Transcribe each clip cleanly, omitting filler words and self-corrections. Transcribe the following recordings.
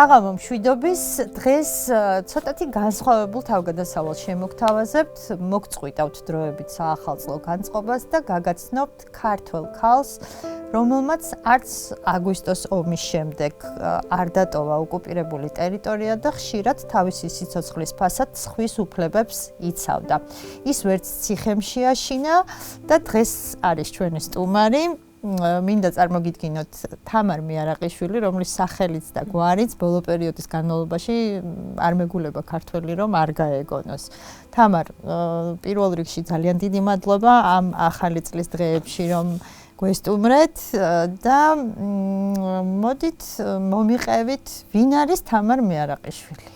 საღამო მშვიდობის დღეს ცოტათი განსხვავებულ თავგადასავალს შემოგთავაზებთ, მოგწყვიტავთ დროებით საახალწლო განწყობას და გაგაცნობთ ქართველ ქალს, რომელმაც არც აგვისტოს ომის შემდეგ არ დატოვა ოკუპირებული ტერიტორია და ხშირად თავისი სიცოცხლის ფასად სხვის უფლებებს იცავდა. ის ვერც ციხემში აშინა და დღეს არის ჩვენი სტუმარი. მინდა წარმოგიდგინოთ თამარ მიარაყიშვილი, რომლის სახელიც და გვარიც ბოლო პერიოდის განმავლობაში არ მეგულება ქართველი რომ არ გაეგონოს. თამარ, პირველ რიგში ძალიან დიდი მადლობა ამ ახალი წლის დღეებში რომ გვესტუმრეთ და მოდით მომიყევით ვინ არის თამარ მიარაყიშვილი.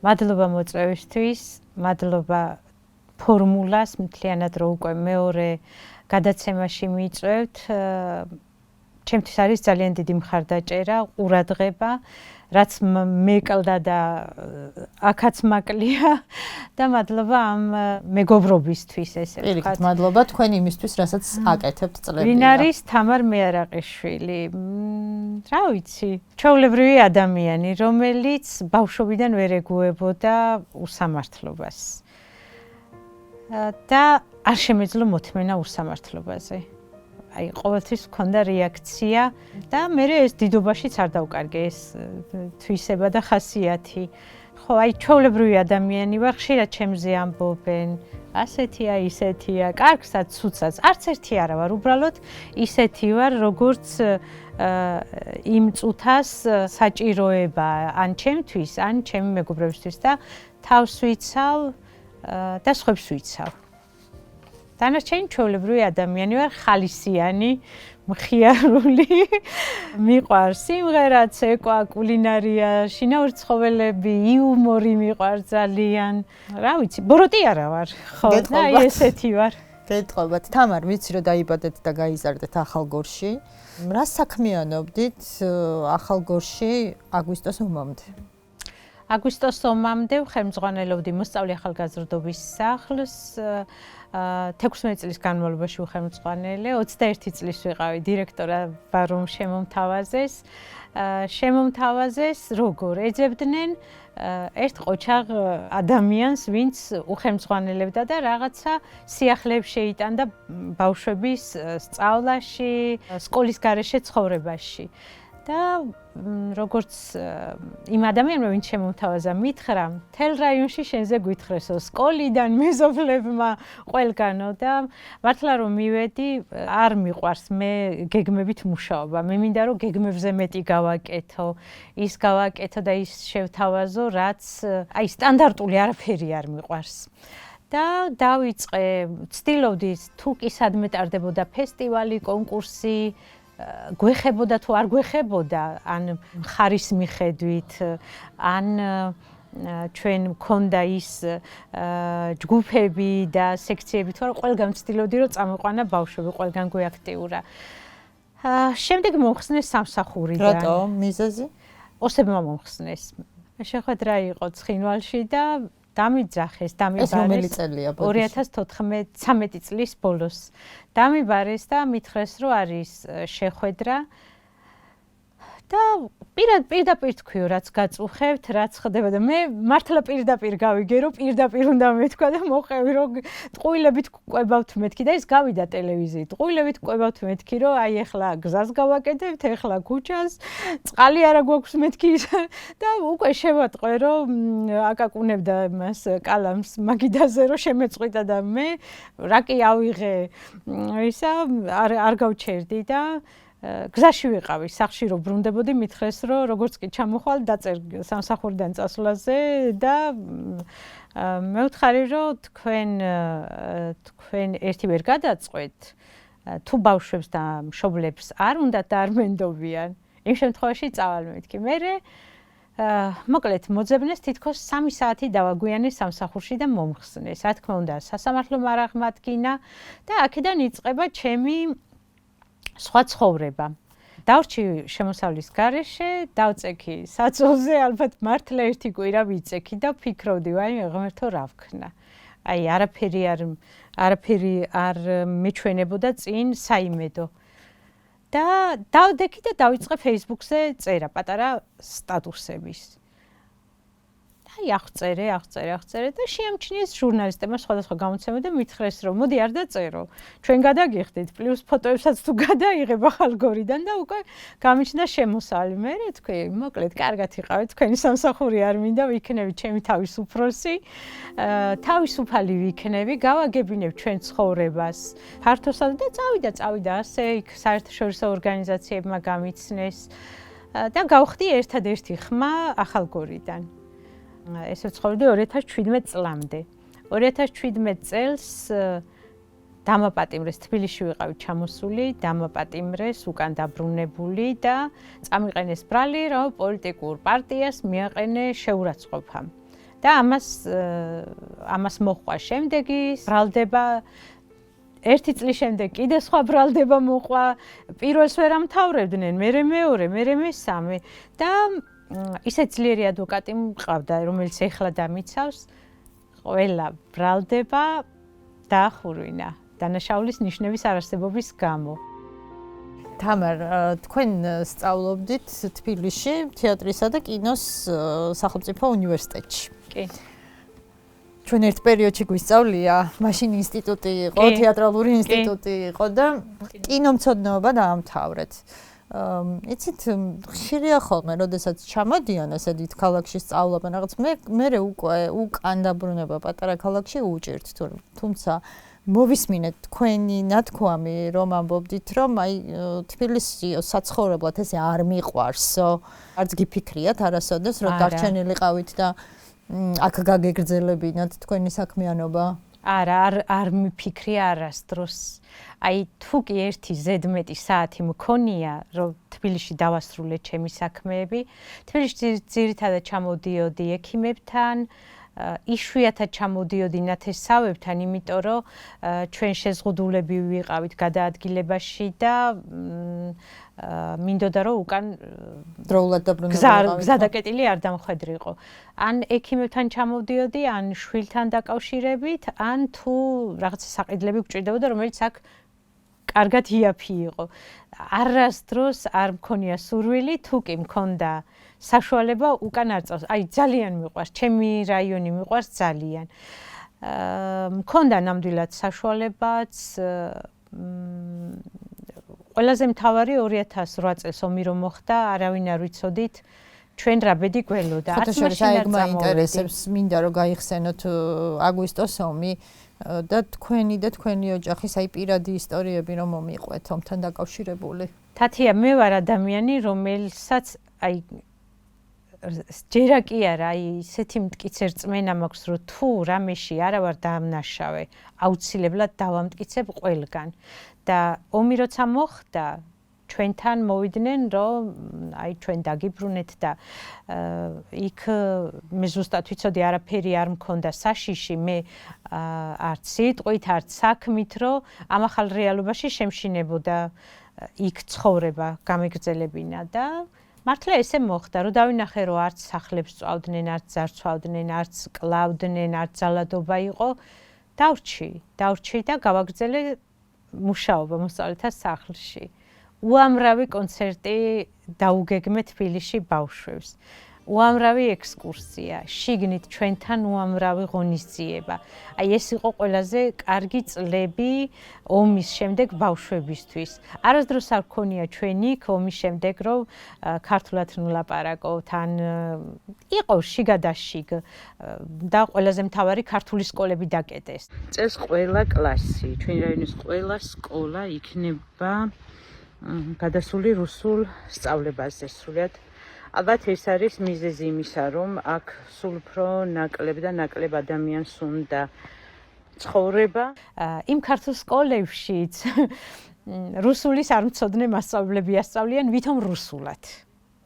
მადლობა მოწვევისთვის, მადლობა ფორმულას მთლიანად რო უკვე მეორე გადაცემაში მიწვევთ. ჩემთვის არის ძალიან დიდი მხარდაჭერა, ყურადღება, რაც მეკლდა და აქაც მაკლია და მადლობა ამ მეგობრობისთვის ესე ვთქვათ. პირიქით მადლობა თქვენ იმისთვის, რასაც აკეთებთ წლებია. ვინ არის თამარ მიარაყიშვილი? რა ვიცი, ჩვეულებრივი ადამიანი, რომელიც ბავშვობიდან ვერ ეგუებოდა უსამართლობას. და არ შემეძლო მოთმენა უსამართლობაზე. აი, ყოველთვის მქონდა რეაქცია და მე ეს დიდობაშიც არ დავკარგე ეს თვისება და ხასიათი. ხო, აი, ჩვეულებრივი ადამიანი ვარ, ხშირად ჩემზე ამბობენ, ასეთია, ისეთია, კარგსაც, ცუდსაც, არც ერთი არა ვარ, უბრალოდ ისეთი ვარ, როგორც იმ წუთას საჭიროება ან ჩემთვის, ან ჩემი მეგობრებისთვის და თავს ვიცავ და სხვებს ვიცავ. დანარჩენი ჩვეულებრივი ადამიანი ვარ, ხალისიანი, მხიარული, მიყვარს სიმღერა, ცეკვა, კულინარია, შინაური ცხოველები, იუმორი მიყვარს ძალიან. რა ვიცი, ბოროტი არა ვარ, ხო, და ესეთი ვარ. გეტყობათ, თამარ, ვიცი რომ დაიბადეთ და გაიზარდეთ ახალგორში. რა საქმიანობდით ახალგორში აგვისტოს ომამდე? აგვისტოს ომამდე ხელმძღვანელობდი მოსწავლე ახალგაზრდობის სახლს. 16 წლის განმავლობაში უხელმძღვანელე, 21 წლის ვიყავი დირექტორა რომ შემომთავაზეს. შემომთავაზეს როგორ ეძებდნენ ერთ ყოჩაღ ადამიანს, ვინც უხელმძღვანელებდა და რაღაცა სიახლეებს შეიტანდა ბავშვების სწავლაში, სკოლის გარეშე ცხოვრებაში. და როგორც იმ ადამიანმა ვინც შემომთავაზა მითხრა, მთელ რაიონში შენზე გვითხრესო, სკოლიდან მეზობლებმა ყველგანო და მართლა რომ მივედი, არ მიყვარს მე გეგმებით მუშაობა. მე მინდა რომ გეგმებზე მეტი გავაკეთო, ის გავაკეთო და ის შევთავაზო, რაც აი სტანდარტული არაფერი არ მიყვარს. და დავიწყე, ვცდილობდი თუ კი სადმე ტარდებოდა ფესტივალი, კონკურსი, გვეხებოდა თუ არ გვეხებოდა, ან ხარის მიხედვით, ან ჩვენ მქონდა ის ჯგუფები და სექციები, თუ არა, ყველგან ვცდილობდი რომ წამოყვანა ბავშვები, ყველგან გვეაქტიურა. შემდეგ მომხსნეს სამსახურიდან. რატო? მიზეზი? ოსებმა მომხსნეს. შეხვედრა რა იყო ცხინვალში და დამიძახეს, ეს რომელი წელია? 2013 წლის ბოლოს. დამიბარეს და მითხრეს, რომ არის შეხვედრა და პირდაპირ თქვიო, რაც გაწუხებთ, რაც ხდება და მე მართლა პირდაპირ გავიგე, რომ პირდაპირ უნდა მეთქვა და მოყევი, რომ ტყუილებით ყვებავთ მეთქი და ის გავიდა ტელევიზიით. ტყუილებით ყვებავთ მეთქი, რომ აი ახლა გზას გავაკეთებთ, ახლა ქუჩას, წყალი არა გვაქვს მეთქი და უკვე შევატყვე, რომ აკაკუნებდა მას კალამს მაგიდაზე, რომ შემეწყვიტა და მე რა კი ავიღე ისა არ გავჩერდი და გზაში ვიყავი, სახში რო ბრუნდებოდი, მითხრეს რომ როგორც კი ჩამოხვალ, დაწერ სამსახურიდან წასვლაზე და მე ვთხარი რომ თქვენ ერთი ვერ გადაწყვეთ, თუ ბავშვებს და მშობლებს არ უნდათ და არ მენდობიან, იმ შემთხვევაში წავალ მეთქი. მერე მოკლედ მოძებნეს თითქოს 3 საათი დავაგვიანეს სამსახურში და მომხსნეს. რა თქმა უნდა, სასამართლო მარაღმადგინა და აქედან იწყება ჩემი სხვა ცხოვრება. დავრჩი შემოსავლის გარეშე, დავწექი საწოლზე, ალბათ მართლა ერთი კვირა ვიწექი და ვფიქრობდი, ვაიმე ღმერთო რა ვქნა. აი არაფერი არ მეჩვენებოდა წინ საიმედო. და დავდექი და დავიწყე Facebook-ზე წერა პატარა სტატუსების. აი აღწერე და შეამჩნიეს ჟურნალისტებმა სხვადასხვა გამოცემებიდან მითხრეს რომ მოდი არ დაწერო. ჩვენ გადაგიხდით, პლუს ფოტოებსაც თუ გადაიღებ ახალ გორიდან და უკვე გამიჩნდა შემოსავალი. მე თქვი, მოკლედ, კარგად იყავით, თქვენი სამსახური არ მინდა, ვიქნები ჩემი თავისუფროსი, თავისუფალი ვიქნები, გავაგებინებ ჩვენ ცხოვრებას. ფართოსად და წავიდა ასე იქ საერთაშორისო ორგანიზაციებმა გამიცნეს და გავხდი ერთადერთი ხმა ახალ გორიდან. ესე ვცხოვრობდი 2017 წლამდე. 2017 წელს დამაპატიმრეს თბილისში ვიყავი ჩამოსული, დამაპატიმრეს უკან დაბრუნებული და წამიყენეს ბრალი, რომ პოლიტიკურ პარტიას მიაყენე შეურაცხყოფა. და ამას მოყვა შემდეგი ბრალდება ერთი წლის შემდეგ კიდე სხვა ბრალდება მოყვა, პირველს ვერ ამთავრებდნენ, მერე მეორე, მერე მესამე და ისე ძლიერი ადვოკატი მყავდა, რომელიც ეხლა დამიცავს, ყველა ბრალდება დაახურვინა დანაშაულის ნიშნების არარსებობის გამო. თამარ, თქვენ სწავლობდით თბილისში თეატრისა და კინოს სახელმწიფო უნივერსიტეტში. კი. ჩვენ ერთ პერიოდში გვისწავლია, მაშინ ინსტიტუტი იყო, თეატრალური ინსტიტუტი იყო და კინომცოდნეობა დაამთავრეთ. იცით, ხშირია ხოლმე, როდესაც ჩამოდიან ესე დიდ ქალაქში სწავლობენ, რაღაც მე უკვე უკან დაბრუნება პატარა ქალაქში უჭირთ, თუმცა მოვისმინეთ თქვენი ნათქვამი, რომ ამბობდით, რომ აი თბილისი საცხოვრებლად ესე არ მიყვარსო, არც გიფიქრიათ არასოდეს, რომ დარჩენილიყავით და აქ გაგეგრძელებინათ თქვენი საქმიანობა? არ მიფიქრია არასდროს. აი თუ კი ერთი ზედმეტი საათი მქონია, რომ თბილისში დავასრულე ჩემი საქმეები, თბილისში ძირითადად ჩამოდიოდი ექიმებთან, იშვიათად ჩამოდიოდი ნათესავებთან, იმიტომ რომ ჩვენ შეზღუდულები ვიყავით გადაადგილებაში და მინდოდა რომ უკან დროულად დაბრუნება გზადაკეტილი არ დამხვედრიყო. ან ექიმებთან ჩამოდიოდი, ან შვილთან დაკავშირებით, ან თუ რაღაც საყიდლები გჭირდებოდა, რომელიც აქ კარგად იაფი იყო. არასდროს არ მქონია სურვილი, თუ კი მქონდა საშუალება უკან არ წავს. აი ძალიან მიყვარს, ჩემი რაიონი მიყვარს ძალიან. მქონდა ნამდვილად საშუალებაც. ყველაზე მთავარი 2008 წელს ომი რომ მოხდა, არავინ არ ვიცოდით ჩვენ რა ბედი გველოდა. არც მაშინ არ მაინტერესებს, მინდა რომ გაიხსენოთ აგვისტოს ომი და თქვენი ოჯახის აი პირადი ისტორიები რომ მომიყვეთ ომთან დაკავშირებული. თათია, მე ვარ ადამიანი, რომელსაც აი ჯერა კი არა, აი ისეთი მტკიცე რწმენა მაქვს, რომ თუ რამეში არა ვარ დამნაშავე, აუცილებლად დავამტკიცებ ყველგან. და ომი როცა მოხდა, ჩვენთან მოვიდნენ, რომ აი ჩვენ დაგიბრუნეთ და იქ მე ზუსტად ვიცოდი არაფერი არ მქონდა საშიში, მე არც სიტყვით, არც საქმით, რომ ამ ახალ რეალობაში შემშინებოდა იქ ცხოვრება გამეგრძელებინა და მართლა ესე მოხდა, რომ დავინახე, რომ არც სახლებს წვავდნენ, არც ძარცვავდნენ, არც კლავდნენ, არც ძალადობა იყო, დავრჩი და გავაგრძელე მუშაობა მოსწავლეთა სახლში. უამრავი კონცერტი დაუგეგმე თბილისში ბავშვებს. უამრავი ექსკურსია, შიგნით ჩვენთან უამრავი ღონისძიება. აი ეს იყო ყველაზე კარგი წლები ომის შემდეგ ბავშვებისთვის. არასდროს არ გქონია ჩვენი ომის შემდეგ, რომ ქართულად ვლაპარაკოთ, ან იყო შიგადაშიგ და ყველაზე მთავარი ქართული სკოლები დაკეტეს. წელს ყველა კლასი, ჩვენი რაიონის ყველა სკოლა იქნება გადასული რუსულ სწავლებაზე სრულიად. ალბათ ეს არის მიზეზი იმისა, რომ აქ სულ უფრო ნაკლებ და ნაკლებ ადამიანს უნდა ცხოვრება. იმ ქართულ სკოლებშიც რუსულის არ მცოდნე მასწავლებლები ასწავლიან ვითომ რუსულად.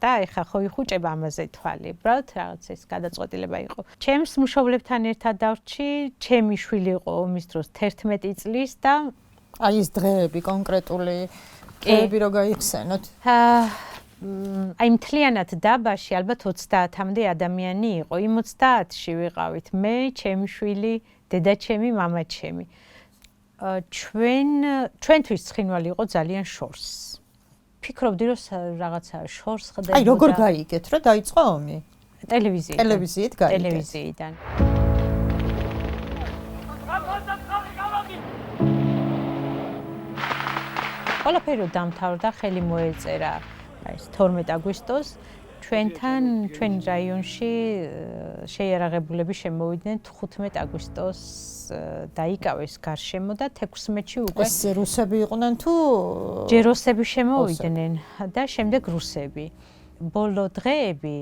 და ეხა ხო იხუჭება ამაზე თვალი. უბრალოდ რაღაც ეს გადაწყვეტილება იყო. ჩემს მშობლებთან ერთად დავრჩი, ჩემი შვილი იყო ომის დროს 11 წლის და აი ეს დღეები კონკრეტული დღეები რო გაიხსენოთ. აი მთლიანად დაბაში ალბათ 30-მდე ადამიანი იყო. იმ 30-ში ვიყავით მე, ჩემი შვილი, დედაჩემი, მამაჩემი. ჩვენთვის ცხინვალი იყო ძალიან შორს. ფიქრობდი რომ რაღაცა შორს ხდებოდა. აი როგორ გაიგეთ რა დაიწყო ომი? ტელევიზიით. ტელევიზიით გაიგეთ. ტელევიზიიდან. ყველაფერი დამთავრდა, ხელი მოეწერა აი 12 აგვისტოს ჩვენი რაიონში შეიარაღებულები შემოვიდნენ 15 აგვისტოს დაიკავეს გარშემო და 16-ში უკვე ეს რუსები იყვნენ თუ ჯერ რუსები შემოვიდნენ და შემდეგ რუსები. ბოლო დღეები,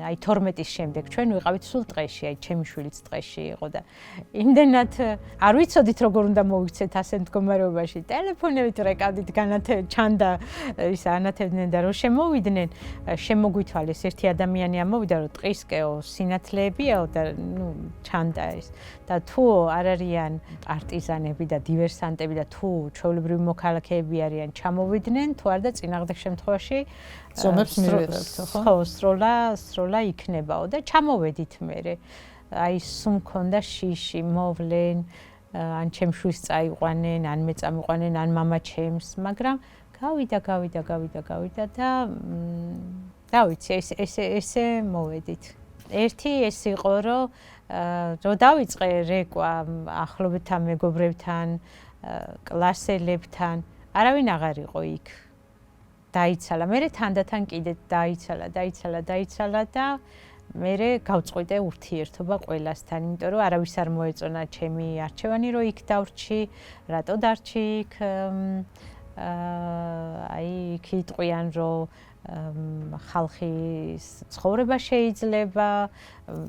აი 12-ის შემდეგ ჩვენ ვიყავით სულ ტყეში, აი ჩემი შვილიც ტყეში იყო და იმდენად არ ვიცოდით როგორ უნდა მოვიქცეთ ასეთ მდგომარეობაში. ტელეფონებით რეკავდით, ჩანდა ის ანათებდნენ და რომ შემოვიდნენ, შემოგვითვალეს ერთი ადამიანი ამოვიდა, რომ ტყისკეო სინათლეებიაო და ნუ ჩანდა ეს. და თუ არ არიან პარტიზანები და დივერსანტები და თუ ჩვეულებრივი მოქალაქეები არიან ჩამოვიდნენ, თუ არა და წინააღმდეგ შემთხვევაში ზომებს მივიღებთ, ხო? ხო, სროლა იქნებაო და ჩამოვედით მერე. აი სულ მქონდა შიში, მოვლენ, ან ჩემშვილს წაიყვანენ, ან მე წამიყვანენ, ან მამა ჩემს, მაგრამ გავიდა და რა ვიცი, ესე მოვედით. ერთი ეს იყო, რომ დავიწყე რეკვა ახლობთან მეგობრებთან, კლასელებთან, არავინ აღარ იყო იქ. დაიცალა. მერე თანდათან კიდე დაიცალა და მერე გავწყვიტე ურთიერთობა ყველასთან, იმიტომ რომ არავის არ მოეწონა ჩემი არჩევანი, რომ იქ დავრჩი, რატო დარჩი იქ. აი იქ იტყვიან, რომ ხალხის ცხოვრება შეიძლება,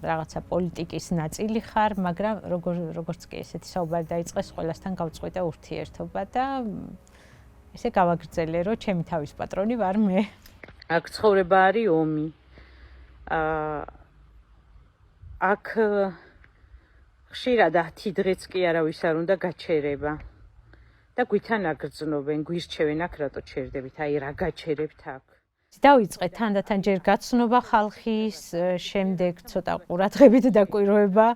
რაღაცა პოლიტიკის ნაწილი ხარ, მაგრამ როგორც კი ესეთი საუბარი დაიწყეს, ყველასთან გავწყვიტე ურთიერთობა და ესე გავაგრძელე, რომ ჩემი თავის პატრონი ვარ მე. აქ ცხოვრება არის ომი. აქ ხშირად 10 დღეც კი არავის არ უნდა გაჩერება. და გვითან აგრძნობენ, გვირჩევენ აქ რატო ჩერდებით, აი რა გაჩერებთ აქ. დავიწყე თანდათან ჯერ გაცნობა ხალხის, შემდეგ ცოტა ყურადღებით დაკვირვება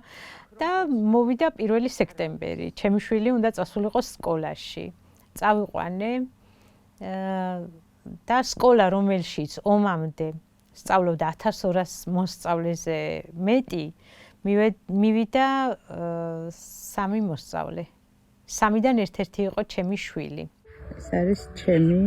და მოვიდა 1 სექტემბერი. ჩემი შვილი უნდა წასულიყო სკოლაში. წავიყვანე და სკოლა რომელშიც ომამდე სწავლობდა 1200 მოსწავლეზე მეტი, მივიდა 3 მოსწავლე. 3-დან ერთ-ერთი იყო ჩემი შვილი. ეს არის ჩემი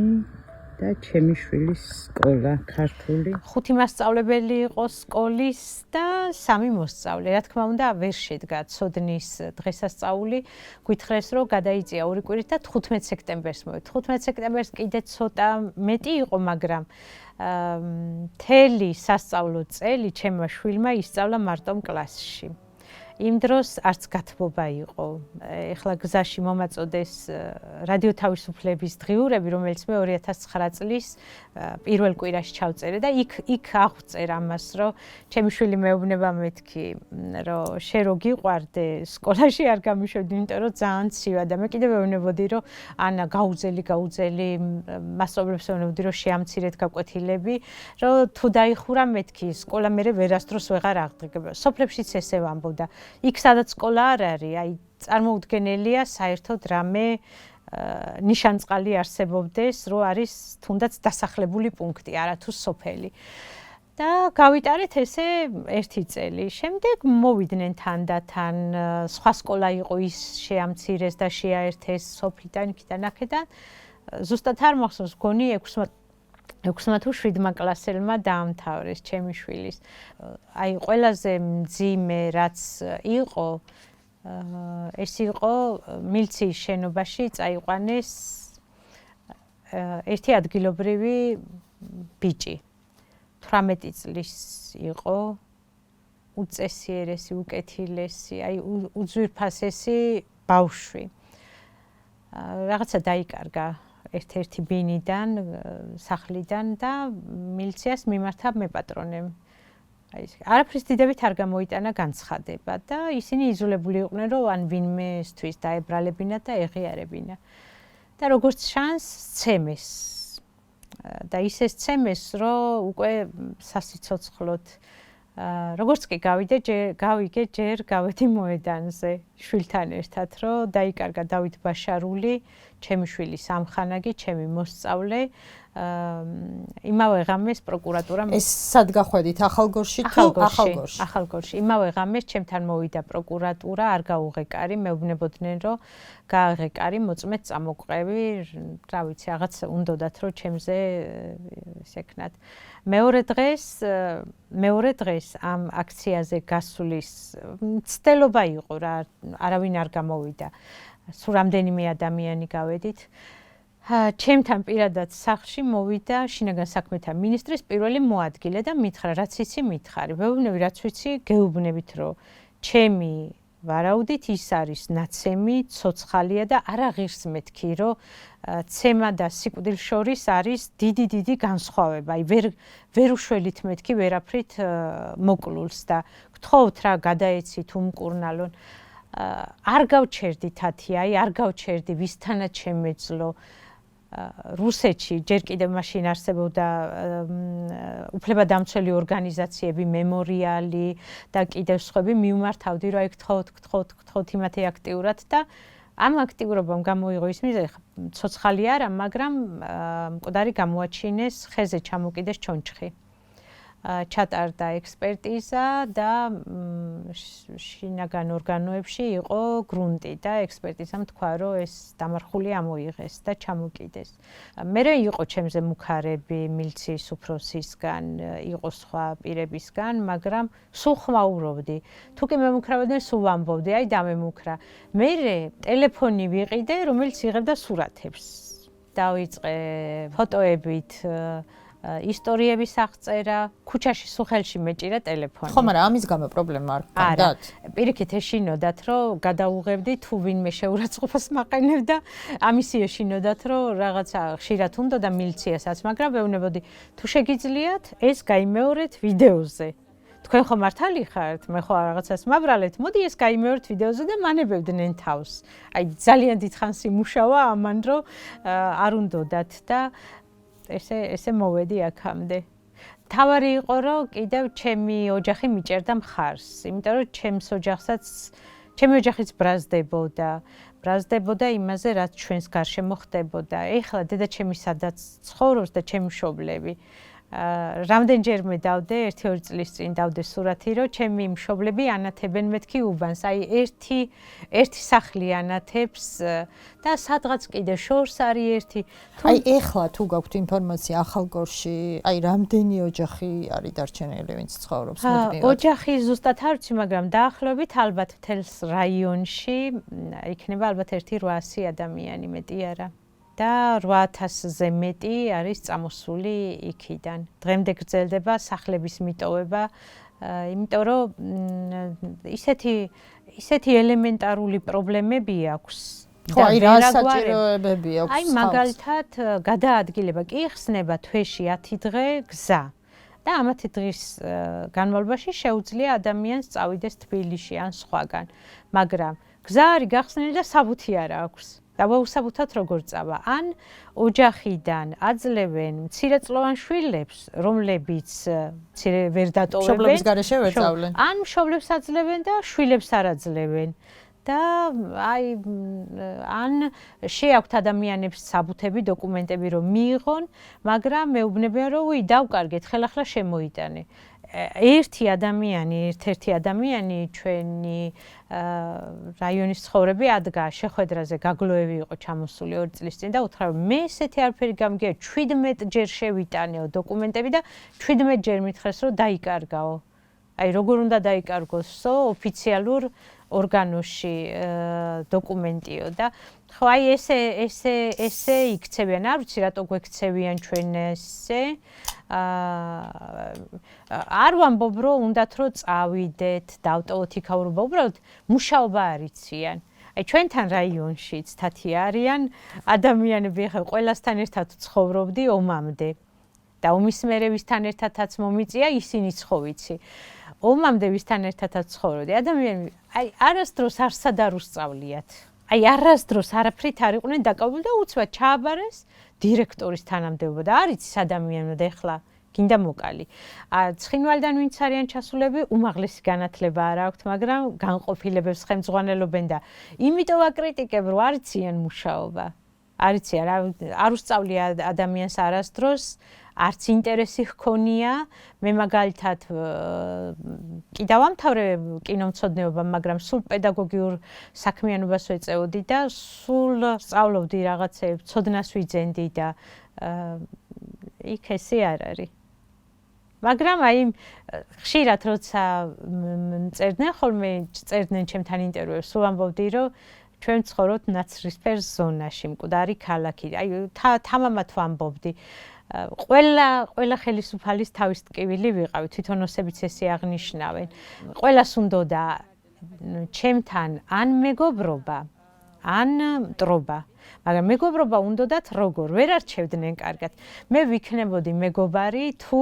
და ჩემი შვილის სკოლა ქართული. 5 მასწავლებელი იყო სკოლის და 3 მოსწავლე. რა თქმა უნდა, ვერ შედგა ცოდნის დღესასწაული. გითხრეს, რომ გადაიწია 2 კვირით და 15 სექტემბერს მოვიდა. 15 სექტემბერს კიდე ცოტა მეტი იყო, მაგრამ მთელი სასწავლო წელი ჩემმა შვილმა ისწავლა მარტომ კლასში. იმ დროს არც გათბობა იყო. ეხლა გზაში მომაწოდეს რადიო თავისუფლების დღიურები, რომელიც მე 2009 წლის პირველ კვირაში ჩავწერე და იქ აღვწერ ამას, რომ ჩემი შვილი მეუბნება მეთქი, რომ შე რო გიყვარდე, სკოლაში არ გამიშვედი, იმიტომ რომ ძალიან ცივა და მე კიდევ მეუბნებოდი, რომ ანა გაუძელი მასწავლებლებს მეუბნებოდი, რომ შეამცირეთ გაკვეთილები, რომ თუ დაიხურა მეთქი, სკოლა მერე ვერასდროს ვეღარ აღდგება. სოფლებშიც ესე ვამბობდა. იქ სადაც სკოლა არ არის, აი წარმოუდგენელია საერთოდ რამე ნიშანწყალი არსებობდეს, რომ არის თუნდაც დასახლებული პუნქტი, არათუ სოფელი. და გავიტარეთ ესე 1 წელი. შემდეგ მოვიდნენ თანდათან, სხვა სკოლა იყო, ის შეამცირეს და შეაერთეს სოფლიდან, იქიდან, აქედან. ზუსტად არ მახსოვს, გონი 6 თუ 7 კლასელმა დაამთავრეს ჩემი შვილის. აი ყველაზე მძიმე რაც იყო, ეს იყო მილიციის შენობაში წაიყვანეს ერთი ადგილობრივი ბიჭი 18 წლის იყო, უწესიერესი, უკეთილესი, აი უძვირფასესი ბავშვი. რაღაცა დაიკარგა ერთ-ერთი ბინიდან, სახლიდან და მილიციას მიმართა მეპატრონემ. აი არაფრის დიდებით არ გამოიტანა განცხადება და ისინი იზოლებული იყვნენ, რომ ან ვინმესთვის დაებრალებინა და ეღიარებინა. და როგორც შანს სცემეს. და ისე სცემეს, რომ უკვე სასიცოცხლოდ როგორც კი გავიგე ჯერ გავედი მოედანზე შვილთან ერთად, რომ დაიკარგა დავით ბაშარული, ჩემი შვილი სამხანაგი, ჩემი მოსწავლე, იმავე ღამეს პროკურატურამ ეს სად გახვედით ახალგორში თუ ახალგორში? ახალგორში. იმავე ღამეს ჩემთან მოვიდა პროკურატურა, არ გაუღეკარი, მეუბნებოდნენ, რომ გააღეკარი, მოწმეთ წამოყევი, რა ვიცი, რაღაც უნდოდათ, რომ ჩემზე ისეკნათ. მეორე დღეს ამ აქციაზე გასulis ცდელობა იყო რა, არავინ არ გამოვიდა. სულ რამდენიმე ადამიანი გავედით. ჩემთან პირადად სახლში მოვიდა შინაგან საქმეთა მინისტრის პირველი მოადგილე და მითხრა, რაც იცი მითხარი. ვეუბნები, რაც ვიცი, გეუბნებით, რომ ჩემი ვარაუდით ის არის ნაცემი, ცოცხალია და არ აღირს მეთქი, რომ ცემა და სიკვდილს შორის არის დიდი განსხვავება. აი ვერ უშველით მეთქი ვერაფრით მოკლულს და გთხოვთ რა გადაეცით უმკურნალონ. არ გავჩერდი თათი, აი არ გავჩერდი ვისთანაც შემეძლო. რუსეთში ჯერ კიდევ მაშინ არსებობდა უფლებადამცველი ორგანიზაციები, მემორიალი და კიდევ სხვები მიმართავდი, რომ აი გთხოვთ იმათი აქტიურად და ამ აქტიურობამ გამოიღო ის მიზეზი, ცოცხალი არა, მაგრამ მკვდარი გამოაჩინეს, ხეზე ჩამოკიდეს ჩონჩხი. ჩატარდა ექსპერტიზა და შინაგან ორგანოებში იყო გრუნტი და ექსპერტიზამ თქვა, რომ ეს დამარხული ამოიღეს და ჩამოკიდეს. მერე იყო ჩემზე მუქარები მილიციის უფროსისგან, იყო სხვა პირებისგან, მაგრამ სულ ხმაურობდი. თუ კი მემუქრავდნენ, სულ ვამბობდი, აი დამემუქრა. მერე ტელეფონი ვიყიდე, რომელიც იღებდა სურათებს. დავიწყე ფოტოებით ისტორიების აღწერა, ქუჩაში სუხელში მეჭირა ტელეფონი. ხო, მაგრამ ამის გამო პრობლემა არ გქონდათ? პირიქით ეშინოდათ, რომ გადაუღებდი თუ ვინმე შეურაცხყოფას მაყენებდა, ამის ეშინოდათ, რომ რაღაცა ხშირად უნდოდა მილიციასაც, მაგრამ ვეუბნებოდი, თუ შეგიძლიათ, ეს გაიმეორეთ ვიდეოზე. თქვენ ხო მართალი ხართ, მე ხო რაღაცას მაბრალეთ, მოდი ეს გაიმეორეთ ვიდეოზე და მანებებდნენ თავს. აი ძალიან დიდხანს იმუშავა ამან, რომ არ უნდოდათ და ესე მოვედი აქამდე. თავარი იყო, რომ კიდევ ჩემი ოჯახი მიჭერდა მხარს, იმიტომ რომ ჩემი ოჯახიც ბრაზდებოდა იმაზე, რაც ჩვენს გარშემო ხდებოდა. ეხლა დედაჩემი სადაც ცხოვრობს და ჩემი მშობლები. რამდენჯერმე დავდე, 1-2 წლის წინ დავდე სურათი, რომ ჩემი მშობლები ანათებენ მეთქი უბანს. აი ერთი სახლი ანათებს და სადღაც კიდე შორს არის ერთი. აი ეხლა თუ გაქვთ ინფორმაცია ახალგორში, აი რამდენი ოჯახი არის დარჩენილი, ვინც ცხოვრობს მუდმივად? ოჯახი ზუსტად არ ვიცი, მაგრამ დაახლოებით ალბათ მთელს რაიონში იქნება ალბათ 1-800 ადამიანი, მეტი არა. და 8000-ზე მეტი არის წამოსული იქიდან. დღემდე გრძელდება სახლების მიტოვება, იმიტომ რომ ისეთი ელემენტარული პრობლემები აქვს. ხო, აი რა საჭიროებები აქვს? აი მაგალითად გადაადგილება კი ხსნება თვეში 10 დღე გზა. და ამ 10 დღის განმავლობაში შეუძლია ადამიანს წავიდეს თბილისში ან სხვაგან. მაგრამ გზა არის გახსნილი და საბუთი არ აქვს. დავაუსაბუთოთ როგორ წავა. ან ოჯახიდან აძლევენ მცირეწლოვან შვილებს, რომლებიც მცირე ვერ დატოვებენ. მშობლების გარეშე ვერ წავლენ. ან მშობლებს აძლევენ და შვილებს არ აძლევენ. და აი ან შეაქვთ ადამიანებს საბუთები, დოკუმენტები რომ მიიღონ, მაგრამ მეუბნებიან რომ უი დავკარგეთ, ხელახლა შემოიტანე. ერთი ადამიანი ჩვენი რაიონის ცხოვრები ადგა შეხვედრაზე გაგლოევი იყო ჩამოსული 2 წლის წინ და უთხრა მე ესეთი არაფერი გამგია 17 ჯერ შევიტანეო დოკუმენტები და 17 ჯერ მითხრეს რომ დაიკარგაო აი როგორ უნდა დაიკარგოსო ოფიციალურ ორგანოში დოკუმენტიო და ხო აი ესე იქცევიან, არ ვიცი რატო გვექცევიან ჩვენ ესე არ ვამბობ რომ უნდათ რომ წავიდეთ, დავტოვოთ იქაურობა, უბრალოდ მუშაობა არ იციან. აი ჩვენთან რაიონშიც თათი არიან ადამიანები, ხა ყველასთან ერთად ცხოვრობდი ომამდე და ომის მერე ვისთან ერთადაც მომიწია ისინიც ხო ვიცი. ომამდე ვისთან ერთადაც ცხოვრობდი. ადამიანები აი არასდროს არსად არ უსწავლიათ. აი არასდროს არაფრით არ იყვნენ დაკავებული და უცბად ჩააბარეს დირექტორის თანამდებობა და არ იცის ადამიანებად ეხლა გინდა მოკალი. ცხინვალიდან ვინც არიან ჩასულები, უმაღლესი განათლება არ აქვთ, მაგრამ განყოფილებებს ხელმძღვანელობენ და იმიტომ აკრიტიკებ, რომ არ იციან მუშაობა. არ იციან, არ უსწავლია ადამიანს არასდროს, არც ინტერესი ჰქონია. მე მაგალითად კი დავამთავრე კინომცოდნეობა, მაგრამ სულ პედაგოგიურ საქმიანობას ვეწეოდი და სულ სწავლობდი რაღაცეებს, ცოდნას ვიძენდი და იქ ესე არ არის. მაგრამ აი ხშირად როცა წერდნენ ხოლმე წერდნენ ჩემთან ინტერვიუებს, სულ ამბობდი რომ ჩვენ ვცხოვრობთ ნაცრისფერ ზონაში, მკვდარი ქალაქი. აი თამამად ვამბობდი. ყველა ხელისუფალის თავის ტკივილი ვიყავი, თვითონოსებიც ესე აღნიშნავენ. ყველას უნდოდა ჩემთან ან მეგობრობა, ან მტრობა. მაგრამ მეგობრობა უნდათ როგორ, ვერ არჩევდნენ კარგად. მე ვიქნებოდი მეგობარი თუ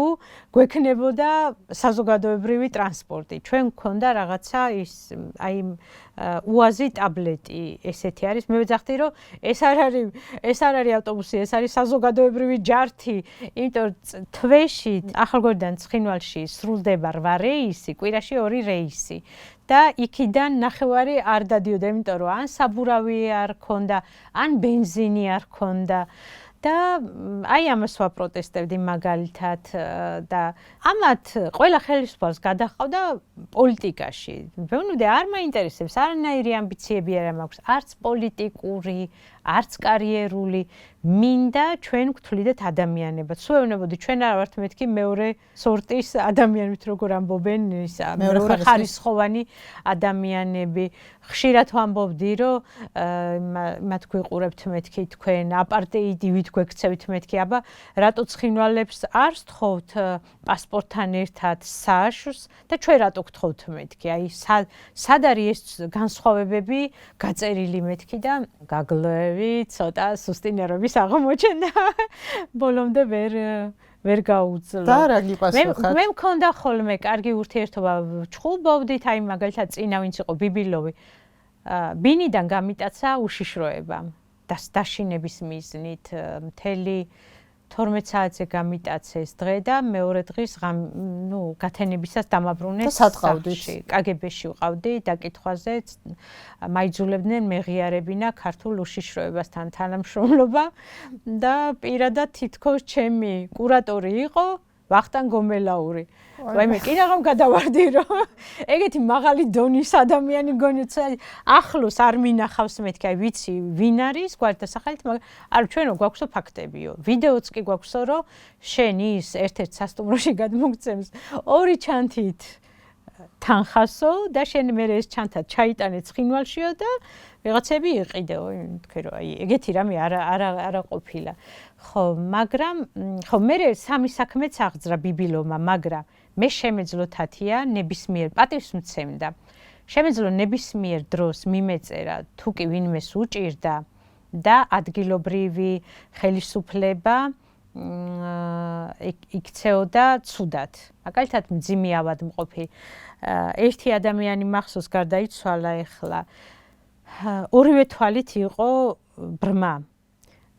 გვექნებოდა საზოგადოებრივი ტრანსპორტი. ჩვენ გქონდა რაღაცა ის აი უაზი ტაბლეტი ესეთი არის. მე ვეძახდი რომ ეს არ არის ავტობუსი, ეს არის საზოგადოებრივი ჯართი. იმიტომ თვეში ახალგორიდან ცხინვალში სრულდება 8 რეისი, კვირაში 2 რეისი. და იქიდან ნახევარი არ დადიოდა, იმიტომ რომ ან საბურავი არ ქონდა, ან ბენზინი არ ქონდა. და აი ამას ვაპროტესტებდი მაგალითად და ამათ ყველა ხელისუფალს გადაჰყავდა პოლიტიკაში. ვეუბნები არ მაინტერესებს, არანაირი ამბიციები არ მაქვს, არც პოლიტიკური, არც კარიერული. მინდა ჩვენ გვთვლიდეთ ადამიანებად. სულ ეუბნებოდი ჩვენ არ ვართ მეთქი მეორე სორტის ადამიანებით, როგორ ამბობენ ის მეორე ხარისხოვანი ადამიანები. ხშირად ვამბობდი რომ მათ გვიყურებთ მეთქი თქვენ აპარტეიდი ვით გვექცევით მეთქი, აბა რატო ცხინვალებს არ სთხოვთ პასპორტთან ერთად სააშს და ჩვენ რატო გთხოვთ მეთქი? აი სად არის ეს განსხვავებები გაწერილი მეთქი და გაგლევი ცოტა სუსტინერობის აღმოჩნდა. ბოლომდე ვერ გაუძლო. და რა გიპასუხათ? მე მქონდა ხოლმე კარგი ურთიერთობა, ჩხუბობდით, აი მაგალითად წინა ვინც იყო ბიბილოვი. ბინიდან გამიტაცა უშიშროება დაშინების მიზნით. მთელი 12 საათზე გამიტაცეს დღე და მეორე დღის გათენებისას დამაბრუნეს სახლში. კგბ-ში ვყავდი დაკითხვაზე, მაიძულებდნენ მეღიარებინა ქართულ უშიშროებასთან თანამშრომლობა და პირადად თითქოს ჩემი კურატორი იყო ვახტანგ გომელაური. ვაიმე, კიდევ გადავარდი რომ ეგეთი მაღალი დონის ადამიანი გონიცა ახლოს არ მინახავს მეთქი, აი ვიცი ვინ არის გვერდ დასახელით, მაგრამ არ ჩვენო გვაქვსო ფაქტებიო. ვიდეოც კი გვაქვსო რომ შენ ის ერთ-ერთ სასტუმროში გადმოგცემს 2 ჩანთით თანხასო და შენ მე ეს ჩანთა ჩაიტანე ცხინვალშიო და ვიღაცები იყიდეო, თქვი რომ აი ეგეთი რამე არა ყოფილა. ხო, მაგრამ ხო მე სამი საქმეც აღძრა ბიბილოვმა, მაგრამ მე შემეძლო თათია ნებისმიერ პატივს მცემდა. შემეძლო ნებისმიერ დროს მიმეწერა თუ კი ვინმეს უჭირდა და ადგილობრივი ხელისუფლება იქცეოდა ცუდად. მაგალითად მძიმე ავადმყოფი. ერთი ადამიანი მახსოვს გარდაიცვალა ეხლა. ორივე თვალით იყო ბრმა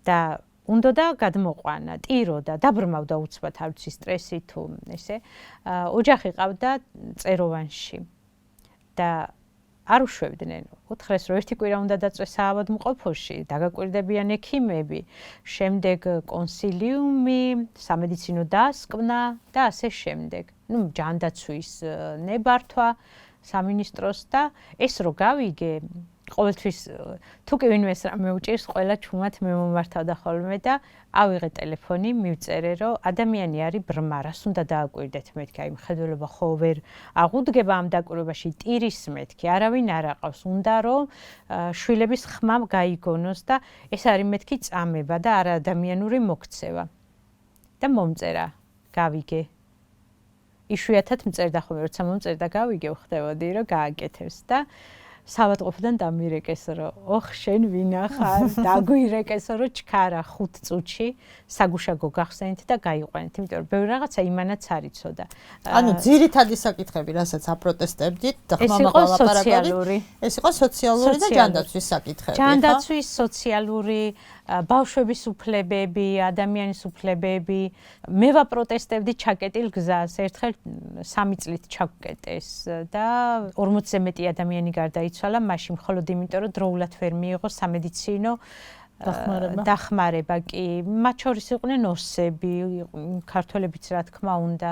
და უნდა გადმოყვანა, ტიროდა, დაბრმავდა უცბად, არ ვიცი სტრესი თუ ესე. ოჯახი ყავდა წეროვანში და არ უშვებდნენ. უთხრეს რომ ერთი კვირა უნდა დაწვეს საავადმყოფოში, დაგაკვირდებიან ექიმები, შემდეგ კონსილიუმი, სამედიცინო დასკვნა და ასე შემდეგ. ჯანდაცვის ნებართვა სამინისტროს და ეს რო გავიგე ყოველთვის თუ კი ვინმეს რამე უჭირს, ყველა ჩუმად მე მომართავდა ხოლმე და ავიღე ტელეფონი, მივწერე, რომ ადამიანი არის ბრმა, რას უნდა დააკვირდეთ მეთქი, აი მხედველობა ხო ვერ აღუდგება ამ დაკვირვებაში, ტირის მეთქი, არავინ არ აყავს, უნდა რომ შვილების ხმა გაიგონოს და ეს არის მეთქი წამება და არა ადამიანური მოქცევა. და მომწერა, გავიგე. იშვიათად მწერდა ხოლმე, როცა მომწერდა გავიგე, ვხდებოდი, რომ გააკეთებს და სავატყოფიდან დამირეკეს, რომ ოხ შენ ვინახარ, დაგვირეკეს, რომ ჩქარა 5 წუთში საგუშაგო გახსენით და გაიყვანეთ, იმიტომ რომ ბევრი რაღაცა იმანაც არ იცოდა. ანუ ძირითადი საკითხები, რასაც აპროტესტებდით და ხმამაღლა ლაპარაკობდით, ეს იყო სოციალური და ჯანდაცვის საკითხები. ჯანდაცვის, სოციალური, ბავშვების უფლებები, ადამიანის უფლებები. მე ვაპროტესტებდი ჩაკეტილ გზას, ერთხელ 3 წლით ჩაგკეტეს და 40-ზე მეტი ადამიანი გარდაიცვალა მაშინ, მხოლოდ იმიტომ, რომ დროულად ვერ მიიღო სამედიცინო დახმარება კი. მათ შორის იყვნენ ოსები, ქართველებიც რა თქმა უნდა,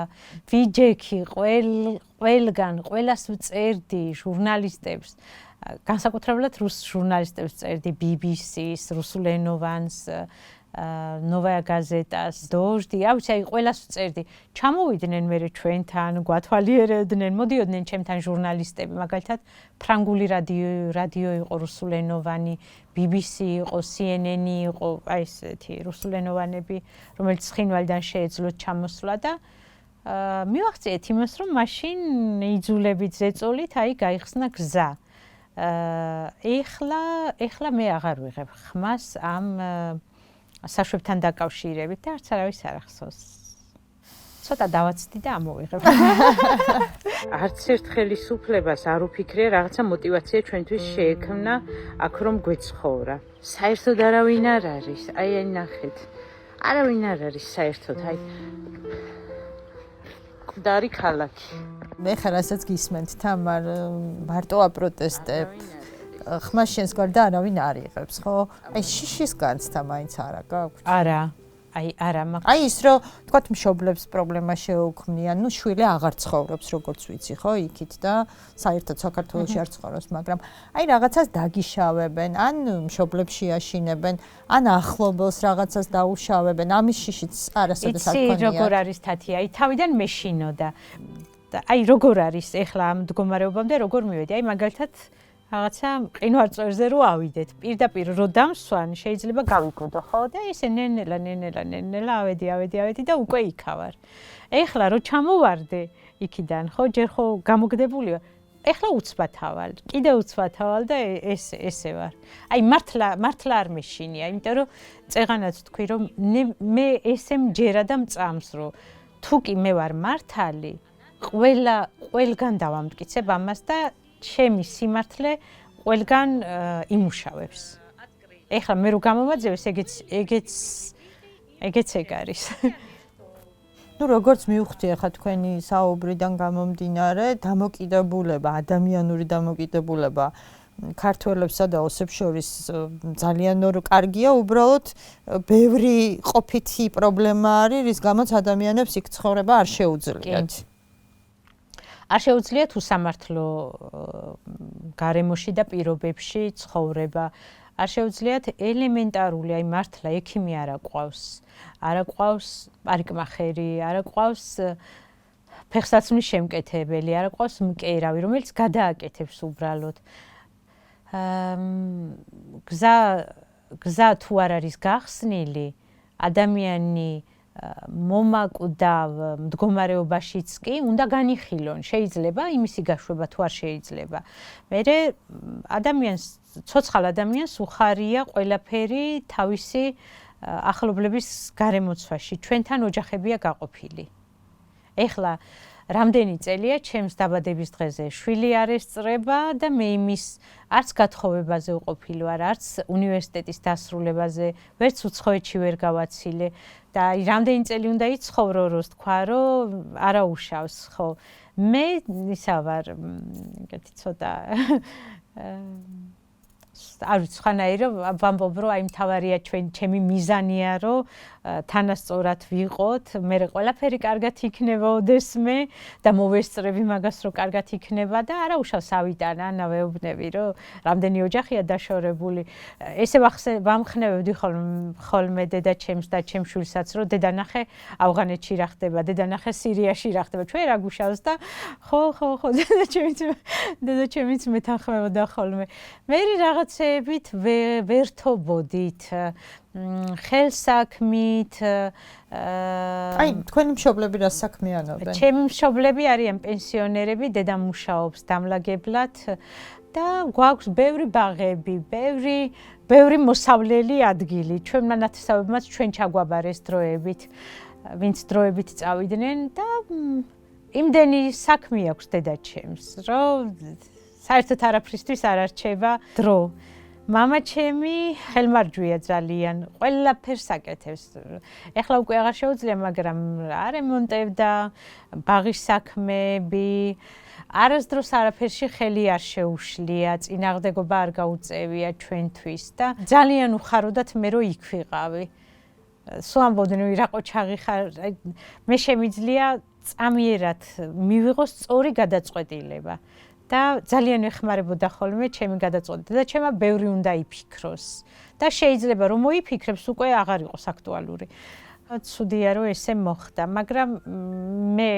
ვიჯექი, ყველგან, ყველას ვწერდი ჟურნალისტებს. განსაკუთრებულად რუს ჟურნალისტებს წერდი BBC-ს, რუსულენოვანს, Novaya Gazeta-ს, დოჟდი, აი ყველას ვწერდი. ჩამოვიდნენ მე ჩვენთან, გვათვალიერებდნენ, მოდიოდნენ ჩემთან ჟურნალისტები, მაგალითად ფრანგული რადიო იყო რუსულენოვანი, BBC იყო, CNN იყო, აი ესეთი რუსულენოვანები, რომელიც ცხინვალიდან შეეძლოთ ჩამოსვლა და მივახციეთ იმას, რომ მაშინ იძულებით ზეწოლით აი გაიხსნა გზა. ეხლა მე აღარ ვიღებ ხმას ამ საშვებთან დაკავშირებით და არც არავის არ ახსოვს. ცოტა დავაცდი და ამოვიღებ. არც ერთ ხელისუფლებას არ უფიქრე რაღაცა мотиваცია ჩვენთვის შეექმნა აქ რომ გვეცხოვრა. საერთოდ არავინ არ არის. აი ნახეთ. არავინ არ არის საერთოდ. აი მკვდარი ქალაქი. მე ხარ რასაც გისმენთ თამარ მარტო აპროტესტებ. ხმას შენს გარდა არავინ არ იღებს, ხო? აი შიშის განცდა მაინც არა გაქვთ? არა. არა მაქვს. აი ის რომ თქვათ მშობლებს პრობლემა შეუქმნიან, ნუ შვილი აღარ ცხოვრობს როგორც ვიცი, ხო, იქით და საერთოდ საქართველოში არ ცხოვრობს, მაგრამ აი რაღაცას დაგიშავებენ, ან მშობლებში აშინებენ, ან ახლობელს რაღაცას დაუშავებენ, ამის შიშიც არასოდეს არ ქონია. იცი როგორ არის თათი, აი თავიდან მეშინოდა. აი როგორ არის ეხლა ამ მდგომარეობამდე როგორ მივედი? აი მაგალითად რაღაცა მყინვარწვერზე რო ავიდეთ, პირდაპირ რო დამსვან, შეიძლება გავიგოდო, ხო? და ესე ნენელა ავედი და უკვე იქავარ. ეხლა რო ჩამოვარდე იქიდან, ხო, ჯერ ხო გამოგდებული ვარ. ეხლა უცბათავალ, კიდე უცბათავალ და ესე ვარ. აი მართლა არ მეშინია, იმიტომ რომ წეღანაც თქვი რომ მე ესე მჯერა და მწამს რომ თუ კი მე ვარ მართალი, ყველგან დავამტკიცებ ამას და ჩემი სიმართლე ყველგან იმუშავებს. ეხლა მე რო გამომაძევეს, ეგეც ეგ არის. ნუ როგორც მივხვდი ახლა თქვენი საუბრიდან გამომდინარე, დამოკიდებულება, ადამიანური დამოკიდებულება ქართველებსა და ოსებს შორის ძალიან კარგია, უბრალოდ ბევრი ყოფითი პრობლემა არის, რის გამოც ადამიანებს იქ ცხოვრება არ შეუძლიათ. არ შეუძლიათ უსამართლო გარემოში და პირობებში ცხოვრება. არ შეუძლიათ ელემენტარული, აი მართლა ექიმი არ აყვავს, პარიკმახერი, არ აყვავს ფეხსაცმლის შემკეთებელი, არ აყვავს მკერავი, რომელიც გადააკეთებს უბრალოდ. გზა თუ არ არის გახსნილი, ადამიანი მომაკვდავ მდგომარეობაშიც კი უნდა განიხილონ, შეიძლება იმისი გაშვება თუ არ შეიძლება. მერე ცოცხალ ადამიანს უხარია ყველაფერი თავისი ახლობლების გარემოცვაში, ჩვენთან ოჯახებია გაყოფილი. ეხლა რამდენი წელია ჩემს დაბადების დღეზე შვილი არ ესწრება და მე იმის არც გათხოვებაზე ვყოფილი ვარ, არც უნივერსიტეტის დასრულებაზე, ვერც უცხოეთში ვერ გავაცილე და აი რამდენი წელი უნდა იცხოვრო, რომ თქვა, რომ არა უშავს, ხო. მე ისა ვარ, ეგეთი ცოტა არ ვიცი ხანაირო ვამბობ რომ აი მთავარია ჩემი მიზანია რომ თანასწორად ვიყოთ მე ყველაფერი კარგად იქნება ოდესმე და მოვესწრები მაგას რომ კარგად იქნება და არა უშავს ავიტან ანა ვეუბნები რომ რამდენი ოჯახია დაშორებული ესე ვამხნევებდი ხოლმე დედაჩემს და ჩემ შვილსაც რომ დედანახე ავღანეთში რა ხდება დედანახე სირიაში რა ხდება ჩვენ რა გუშავს და ხო დედაჩემიც მეთანხმებოდა ხოლმე მე რაღაცეებით ვერთობოდით ხელსაქმით აი თქვენი მშობლები რა საქმიანობენ? ჩემი მშობლები არიან პენსიონერები, დედა მუშაობს დამლაგებლად და გვაქვს ბევრი ბაღები, ბევრი მოსავლელი ადგილი. ჩვენმა ნათესავებმაც ჩვენ ჩაგვაბარეს დროებით, ვინც დროებით წავიდნენ და იმდენი საქმე აქვს დედაჩემს, რომ საერთოდ არაფრისთვის არ არჩევა დრო. მამა ჩემი ხელმარჯვია ძალიან, ყველაფერს აკეთებს. ეხლა უკვე აღარ შეუძლია, მაგრამ არემონტებდა, ბაღის საქმეები, არასდროს არაფერში ხელი არ შეუშლია, წინააღმდეგობა არ გაუწევია ჩვენთვის და ძალიან უხაროდათ მე რომ იქ ვიყავი. სულ ამბობდნენ რა ყოჩაღი ხარ, მე შემიძლია წამიერად მივიღოს სწორი გადაწყვეტილება. და ძალიან ეხმარებოდა ხოლმე ჩემი გადაწყვეტილება და ჩემმა ბევრი უნდა იფიქროს და შეიძლება რომ მოიფიქრებს უკვე აღარ იყოს აქტუალური. ცუდია რომ ესე მოხდა, მაგრამ მე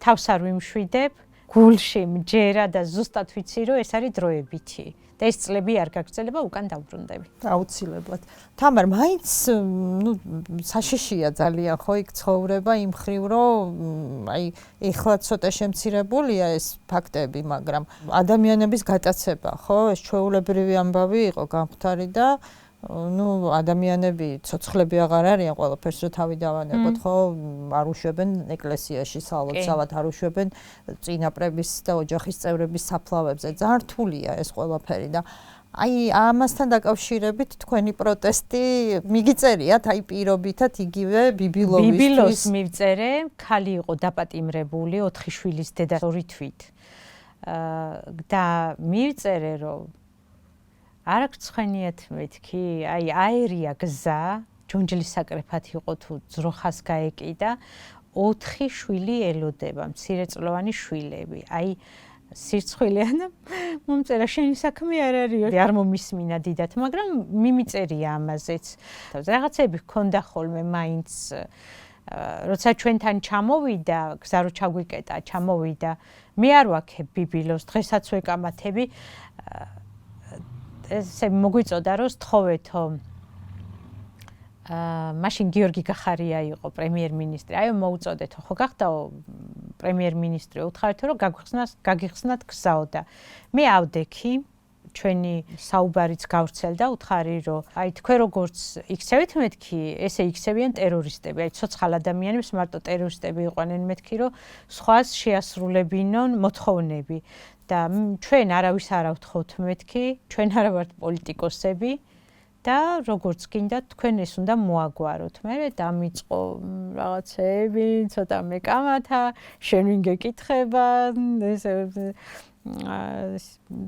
თავს არ ვიმშვიდებ, გულში მჯერა და ზუსტად ვიცი რომ ეს არის დროებითი. და ეს წლები არ გაგრძელება, უკან დავბრუნდები. აუცილებლად. თამარ, მაინც საშიშია ძალიან ხო იქ ცხოვრება იმ მხრივ, რომ აი ეხლა ცოტა შემცირებულია ეს ფაქტები, მაგრამ ადამიანების გატაცება, ხო, ეს ჩვეულებრივი ამბავი იყო გამხდარი და ადამიანები ცოცხლები აღარ არიან, ყველაფერს რო თავი დავანებოთ, ხო, არ უშვებენ ეკლესიაში სალოცავად, არ უშვებენ წინაპრების და ოჯახის წევრების საფლავებზე. ძალიან რთულია ეს ყველაფერი და აი ამასთან დაკავშირებით თქვენი პროტესტი მიგიწერიათ აი პირობითად იგივე ბიბილოვისთვის. ბიბილოს მივწერე, ქალი იყო დაპატიმრებული 4 შვილის დედა 2 თვით. და მივწერე რომ არ გცხვენიათ მეთქი, აი აერია გზა, ჯონჯლის საკრეფად იყო თუ ძროხას გაეკიდა, 4 შვილი ელოდება, მცირეწლოვანი შვილები. აი სირცხვილია და მომწერა შენი საქმე არ არისო, არ მომისმინა დიდათ, მაგრამ მიმიწერია ამაზეც. რაღაცები ჰქონდა ხოლმე მაინც როცა ჩვენთან ჩამოვიდა, გზა რო ჩაგვიკეტა, ჩამოვიდა, მე არ ვაქებ ბიბილოს, დღესაც ვეკამათები ესე მოგვიწოდა რომ სთხოვეთო მაშინ გიორგი გახარია იყო პრემიერ-მინისტრი. აი მოუწოდეთო, ხო გახდაო პრემიერ-მინისტრი, უთხარითო რომ გაგიხსნათ გზაო და მე ავდექი ჩვენი საუბარიც გავრცელდა, უთხარი რომ აი თქვენ როგორც იქცევით მეთქი, ესე იქცევიან ტერორისტები. აი ცოცხალ ადამიანებს მარტო ტერორისტები იყვნენ მეთქი, რომ სხვას შეასრულებინონ მოთხოვნები. და ჩვენ არავის არ ავთხოვთ მეთქი, ჩვენ არა ვართ პოლიტიკოსები და როგორც გინდა თქვენ ეს უნდა მოაგვაროთ. მე დამიწყო რაღაცეები, ცოტა მეკამათა, შენ ვინ გეკითხება, ესე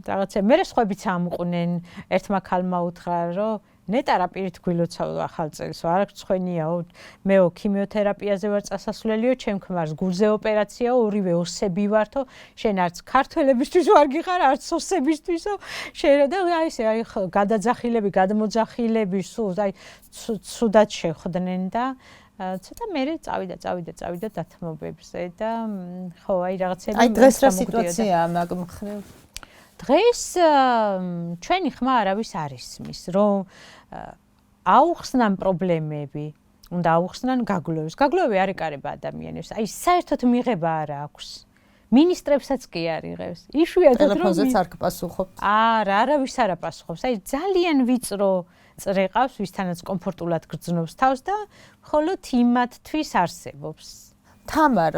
რაღაცა მე სხვებიც ამყვნენ, ერთმა ქალმა უთხრა რომ ნეტარა პირით გვილოცავ ახალ წელს, არ გცხვენიაო, მეო ქიმიოთერაპიაზე ვარ წასასვლელიო, ჩემ ქმარს გულზე ოპერაციაო, ორივე ოსები ვართო, შენ არც ქართველებისთვის ვარ გიხარ, არც ოსებისთვისო, შენ და აი ესე აი გადაძახილები, გადმოძახილები, სულ აი ცუდად შეხვდნენ და ცოტა მერე წავიდა დათმობებზე და ხო, აი რაღაცები აი დღეს რა სიტუაციაა მაგ მხრივ? დღეს ჩვენი ხმა არავის არ ისმის, რომ აუხსნან პრობლემები, უნდა აუხსნან გაგლოვებს. გაგლოვები არ ეკარება ადამიანებს, აი საერთოდ მიღება არ აქვს. მინისტრებსაც კი არ იღებს. იშვიათად რომ ტელეფონზეც არ გპასუხობთ. არა, არავის არ აპასუხობს. აი ძალიან ვიწრო წრეყავს, ვისთანაც კომფორტულად გრძნობს თავს და მხოლოდ იმათთვის არსებობს. თამარ,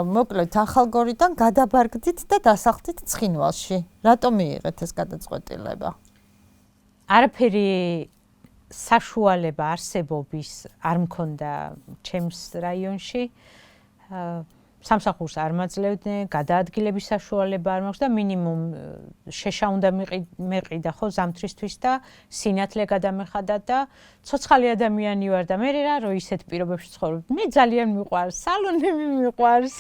მოკლედ ახალგორიდან გადაბარგდით და დასახლდით ცხინვალში. რატომ მიიღეთ ეს გადაწყვეტილება? არაფერი საშუალება არსებობის არ მქონდა ჩემს რაიონში. სამსახურს არ მაძლევდნენ, გადაადგილების საშუალება არ მაქვს და მინიმუმ შეშა უნდა მეყიდა ხო ზამთრისთვის და სინათლე გადამეხადა და ცოცხალი ადამიანი ვარ და მე რა რო ისეთ პირობებში ცხოვრობ. მე ძალიან მიყვარს სალონები, მიყვარს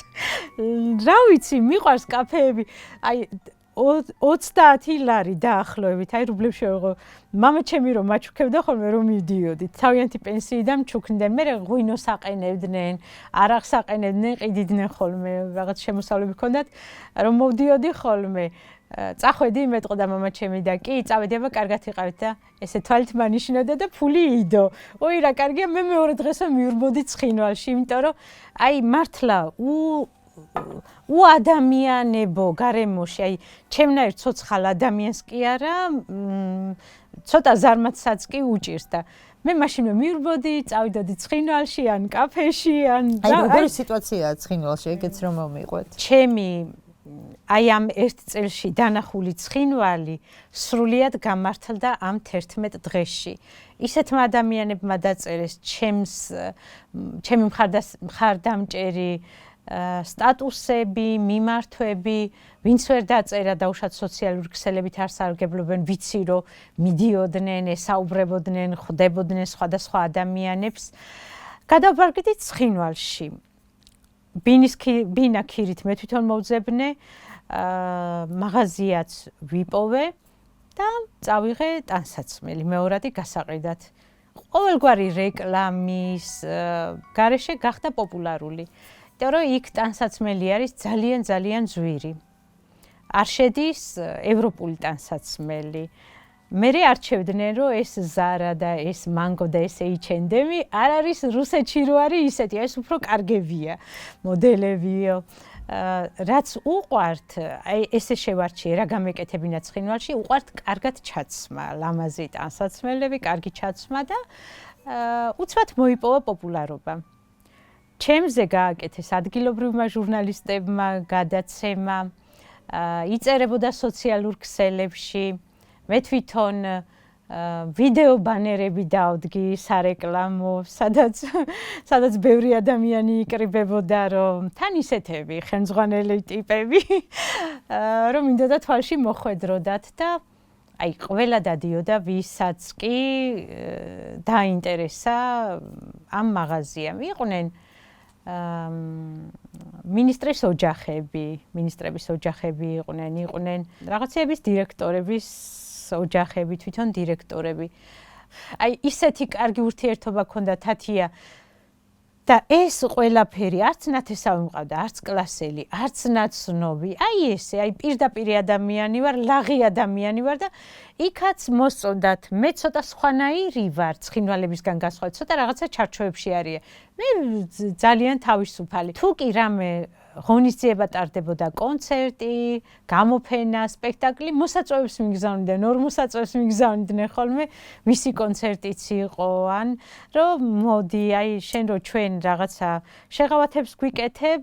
რა ვიცი, მიყვარს კაფეები. აი 30 ლარი დაახლოებით, აი რუბლებში ვეღო. მამა ჩემი რომ მაჩუქებდა ხოლმე რომ მივდიოდი. თავიანთი პენსიიდან ჩუქნდნენ, მე ღვინოს აყენებდნენ, არაღს აყენებდნენ, ყიდიდნენ ხოლმე, რაღაც შემოსავლები ჰქონდათ, რომ მოვდიოდი ხოლმე. წახვედი მეტყოდა მამა ჩემი და კი, წავედი, აბა კარგად იყავით და ესე თვალით მანიშნოდა და ფული იდო. ოი რა კარგია, მე მეორე დღესო მიურბოდი ცხინვალში, იმიტომ რომ აი მართლა უადამიანებო გარემოში, აი ჩემნაირ ცოცხალ ადამიანს კი არა, ცოტა ზარმაცსაც კი უჭირს და მე მაშინვე მიურბოდი, წავიდოდი ცხინვალში ან კაფეში ან აი როგორი სიტუაციაა ცხინვალში, ეგეც რომ მომიყვეთ. ჩემი აი ამ ერთ წელში დანახული ცხინვალი სრულიად გამართლდა ამ 11 დღეში. ისეთმა ადამიანებმა დაწერეს ჩემი მხარდამჭერი სტატუსები, მიმართვები, ვინც ვერ დაწერა დაუშვათ სოციალური ქსელებით არ სარგებლობენ, ვიცი რომ მიდიოდნენ, ესაუბრებოდნენ, ხვდებოდნენ სხვადასხვა ადამიანებს. გადავბარგდით ცხინვალში. ბინა ქირით მე თვითონ მოვძებნე, მაღაზიაც ვიპოვე და წავიღე ტანსაცმელი მეორადი გასაყიდად. ყოველგვარი რეკლამის გარეშე გახდა პოპულარული. იმიტომ რომ იქ ტანსაცმელი არის ძალიან ძვირი. არ შედის ევროპული ტანსაცმელი. მე არჩევდნენ რომ ეს ზარა და ეს მანგო და ეს H&M არ არის რუსეთში რო არის ისეთი, ეს უფრო კარგებია მოდელებიო. რაც უყვართ, აი ესე შევარჩიე რა გამეკეთებინა ცხინვალში, უყვართ კარგად ჩაცმა, ლამაზი ტანსაცმელები, კარგი ჩაცმა და უცბად მოიპოვა პოპულარობა. ჩემზე გააკეთეს ადგილობრივმა ჟურნალისტებმა გადაცემა, იწერებოდა სოციალურ ქსელებში, მე თვითონ ვიდეო ბანერები დავდგი სარეკლამო, სადაც ბევრი ადამიანი იკრიბებოდა, რომ თან ისეთები, ხელმძღვანელი ტიპები, რომ მინდოდა თვალში მოხვედროდათ და აი ყველა დადიოდა, ვისაც კი დაინტერესა ამ მაღაზიამ. იყვნენ მინისტრების ოჯახები იყვნენ რაღაცეების დირექტორების ოჯახები, თვითონ დირექტორები. აი ისეთი კარგი ურთიერთობა ჰქონდა თათია და ეს ყველაფერი არც ნათესავი მყავდა, არც კლასელი, არც ნაცნობი. აი ესე, აი პირდაპირ ადამიანი ვარ, ლაღი ადამიანი ვარ და იქაც მოსწონდათ. მე ცოტა სხვანაირი ვარ, ცხინვალებისგან განსხვავებით, ცოტა რაღაცა ჩარჩოებში არიან. მე ძალიან თავისუფალი. თუ კი რამე ღონისძიება ტარდებოდა, კონცერტი, გამოფენა, სპექტაკლი, მოსაწვევებს მიგზავნიდნენ, ორ მოსაწვევს მიგზავნიდნენ ხოლმე, ვისი კონცერტიც იყო, ან რომ მოდი, აი შენ რო ჩვენ რაღაცა შეღავათებს გვიკეთებ,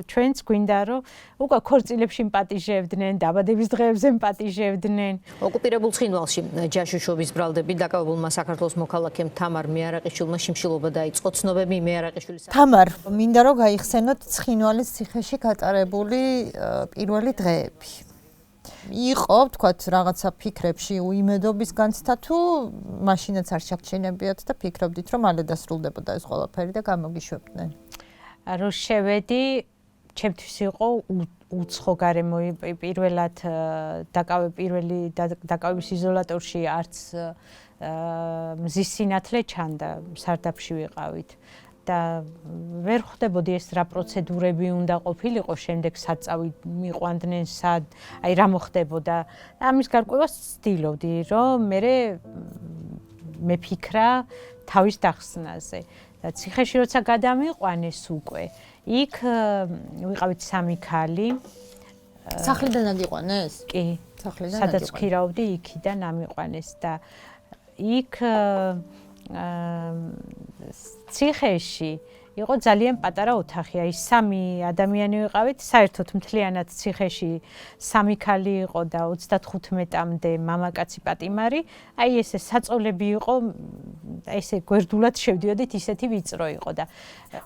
ჩვენც გვინდა რომ უკვე ქორწილებში მპატიჟებდნენ, დაბადების დღეებზე მპატიჟებდნენ. ოკუპირებულ ცხინვალში ჯაშუშობის ბრალდებით დაკავებულმა საქართველოს მოქალაქემ თამარ მეარაყიშვილმა შიმშილობა დაიწყო. ცნობები მეარაყიშვილის თამარ, მინდა რომ გაიხსენოთ ცხინვალის ციხეში გატარებული პირველი დღეები. იყო, თქვათ, რაღაცა ფიქრებში უიმედობის განცდა თუ მაშინაც არ შეგჩენებიათ და ფიქრობდით, რომ მალე დასრულდებოდა ეს ყველაფერი და გამოგიშვებდნენ. რო შევედი, ჩემთვის იყო უცხო გარემო, პირველად პირველი დაკავების იზოლატორში არც მზის სინათლე ჩანდა, სარდაფში ვიყავით. და ვერ ხვდებოდი ეს რა პროცედურები უნდა ყოფილიყო, შემდეგ სად წავიყვანდნენ, სად, აი რა მოხდებოდა. ამის გარკვევას ვცდილობდი, რომ მე მეფიქრა თავის დახსნაზე. და ციხეში როცა გადამიყვანეს უკვე, იქ ვიყავით 3 ქალი. სახლიდან აგიყვანეს? კი, სახლიდან სადაც ვქირავდი, იქიდან ამიყვანეს და იქ ციხეში იყო ძალიან პატარა ოთახი, აი 3 ადამიანი ვიყავით, საერთოდ მთლიანად ციხეში 3 ქალი იყო და 35-მდე მამაკაცი პატიმარი, აი ესე საწოლები იყო, ესე გვერდულად შევდიოდით, ისეთი ვიწრო იყო და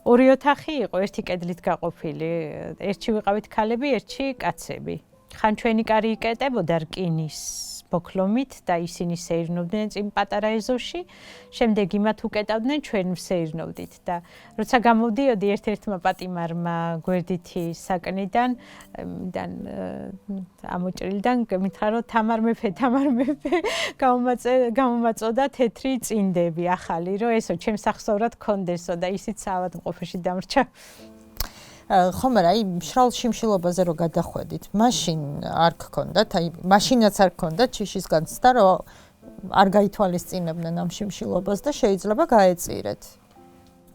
2 ოთახი იყო, ერთი კედლით გაყოფილი, ერთში ვიყავით ქალები, ერთში კაცები. ხან ჩვენი კარი იკეტებოდა რკინის ბოქლომით და ისინი სეირნობდნენ წინ პატარა ეზოში, შემდეგ იმათ უკეტავდნენ, ჩვენ ვსეირნოვდით და როცა გამოვდიოდი ერთ-ერთმა პატიმარმა გვერდითი საკნიდან, ამოჭრილიდან მითხრა რომ თამარ მეფე გამომაწოდა თეთრი წინდები ახალი, რომ ესო ჩემს სახსოვრად კონდესო და ისიც ავადმყოფოში დამრჩა. ხომ არა, აი მშრალ შიმშილობაზე რო გადახვედით, მაშინ არ გქონდათ, აი მაშინაც არ გქონდათ ჩიშის განცდა, რომ არ გაითვალისწინებდნენ ამ შიმშილობას და შეიძლება გაეწირეთ.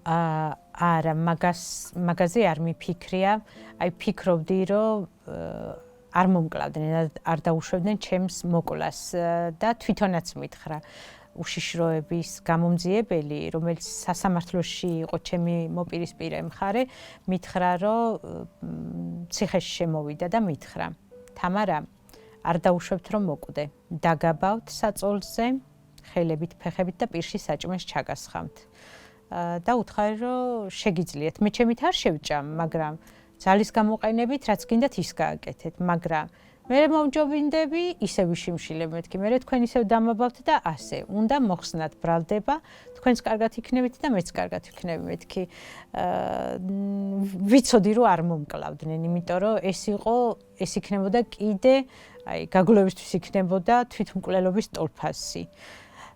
არა, მაგაზე არ მიფიქრია, აი ფიქრობდი, რომ არ მომკლავდნენ, არ დაუშვებდნენ ჩემს მოკვლას და თვითონაც მითხრა. უშიშროების გამომძიებელი, რომელიც სასამართლოში იყო ჩემი მოპირისპირე მხარე, მითხრა, რომ ციხეში შემოვიდა და მითხრა, თამარა, არ დაუშვებთ რომ მოკვდე, დაგაბავთ საწოლზე, ხელებით, ფეხებით და პირში საჭმეს ჩაგასხამთ. და უთხარი, რომ შეგიძლიათ, მე ჩემით არ შევჭამ, მაგრამ ძალის გამოყენებით, რაც გინდათ ის გააკეთეთ, მაგრამ მე მომჯობინდები, ისე ვიშიმშილებ მეთქი, მე თქვენ ისევ დამაბავთ და ასე. უნდა მოხსნათ ბრალდება, თქვენს კარგად იქნებით და მეც კარგად ვიქნები მეთქი. ვიცოდი რომ არ მომკლავდნენ, იმიტომ რომ ეს იქნებოდა კიდე, აი, გაგლოვისთვის იქნებოდა თვითმკვლელობის ტოლფასი.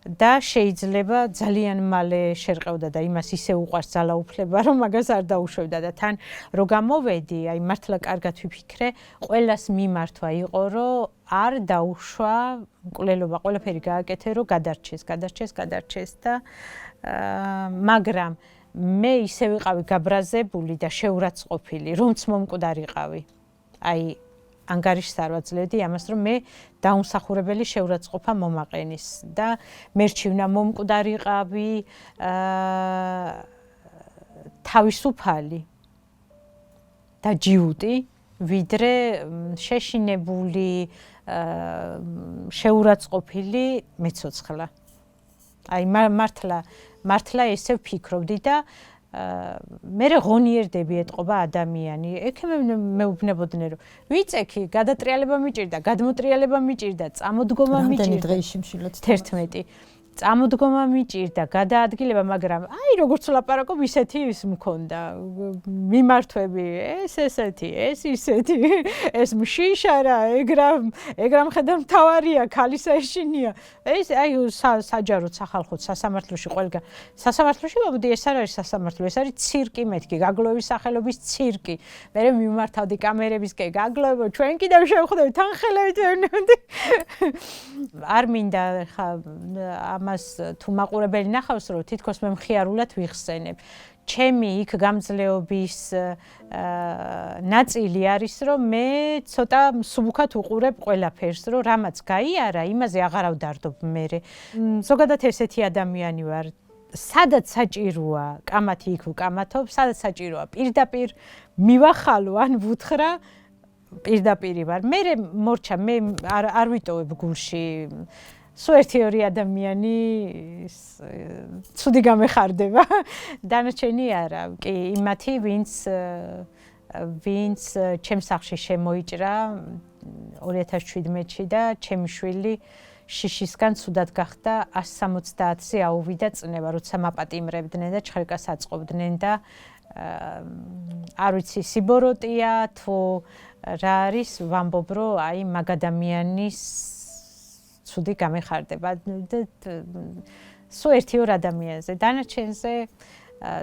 და შეიძლება ძალიან მალე შერყევდა და იმას ისე უყვარს ძალაუფლება, რომ მაგას არ დაუშვებდა და თან რო გამოვედი, აი მართლა კარგად ვიფიქრე, ყველას მიმართვა იყო, რომ არ დაუშვა მკვლელობა, ყველაფერი გააკეთე, რომ გადარჩეს და მაგრამ მე ისე ვიყავი გაბრაზებული და შეურაცხყოფილი, რომც მომკვდარიყავი. აი ანგარიშს არ ვაძლევდი ამას, რომ მე დაუმსახურებელი შეურაცხყოფა მომაყენის და მერჩივნა მომკვდარიყავი თავისუფალი და ჯიუტი, ვიდრე შეშინებული შეურაცხყოფილი მეცოცხლა. აი მართლა ესე ვფიქრობდი და მე ღონიერდები ეთყობა ადამიანი. ექიმი მეუბნებოდნენ, რომ ვიწექი, გადატრიალება მიჭირდა, გადმოტრიალება მიჭირდა, წამოდგომა მიჭირდა. რამდენი დღე იშიმშილეთ? 11. წამოდგომა მიჭირდა, გადაადგილება, მაგრამ აი როგორც ლაპარაკობ, ისეთი ის მქონდა. მიმართვები, ეს ესეთი, ეს ისეთი, ეს მშიშა რა, ეგრა მხედარ მთავარია, ქალისა ეშინია. ეს აი საჯაროდ სახალხოდ სასამართლოში ყველგან. სასამართლოში მოვდი, ეს არ არის სასამართლო, ეს არის ცირკი მეთქი, გაგლოვის სახელობის ცირკი. მე მიმართავდი კამერებისკენ, გაგლოვებო, ჩვენ კიდევ შევხვდებით, თანხელებით ვერნებდი. არ მინდა ხა ამას თუ მაყურებელი ნახავს, რომ თითქოს მე მხიარულად ვიხსენებ. ჩემი იქ გამძლეობის ნაწილი არის, რომ მე ცოტა მსუბუქად უყურებ ყველაფერს, რომ რამაც გაიარა, იმაზე აღარ ავდარდობ მე. ზოგადად ესეთი ადამიანი ვარ. სადაც საჭიროა, კამათი იქ ვკამათობ, სადაც საჭიროა, პირდაპირ მივახალო ან ვუთხრა, პირდაპირი ვარ. მე მორჩა, მე არ ვიტოვებ გულში სულ 1-2 ადამიანი ცუდი გამეხარდება. დანარჩენი არა, კი, იმათი, ვინც ჩემს სახლში შემოიჭრა 2017-ში და ჩემი შვილი შიშისგან ცუდად გახდა 170-ზე აუვიდა წნება, როცა მაპატიმრებდნენ და ჩხერკას აწყობდნენ და არ ვიცი, სიბოროტია თუ რა არის, ვამბობ, რომ აი მაგ ადამიანის ცუდი გამეხარდება. სულ 1-2 ადამიანზე, დანარჩენზე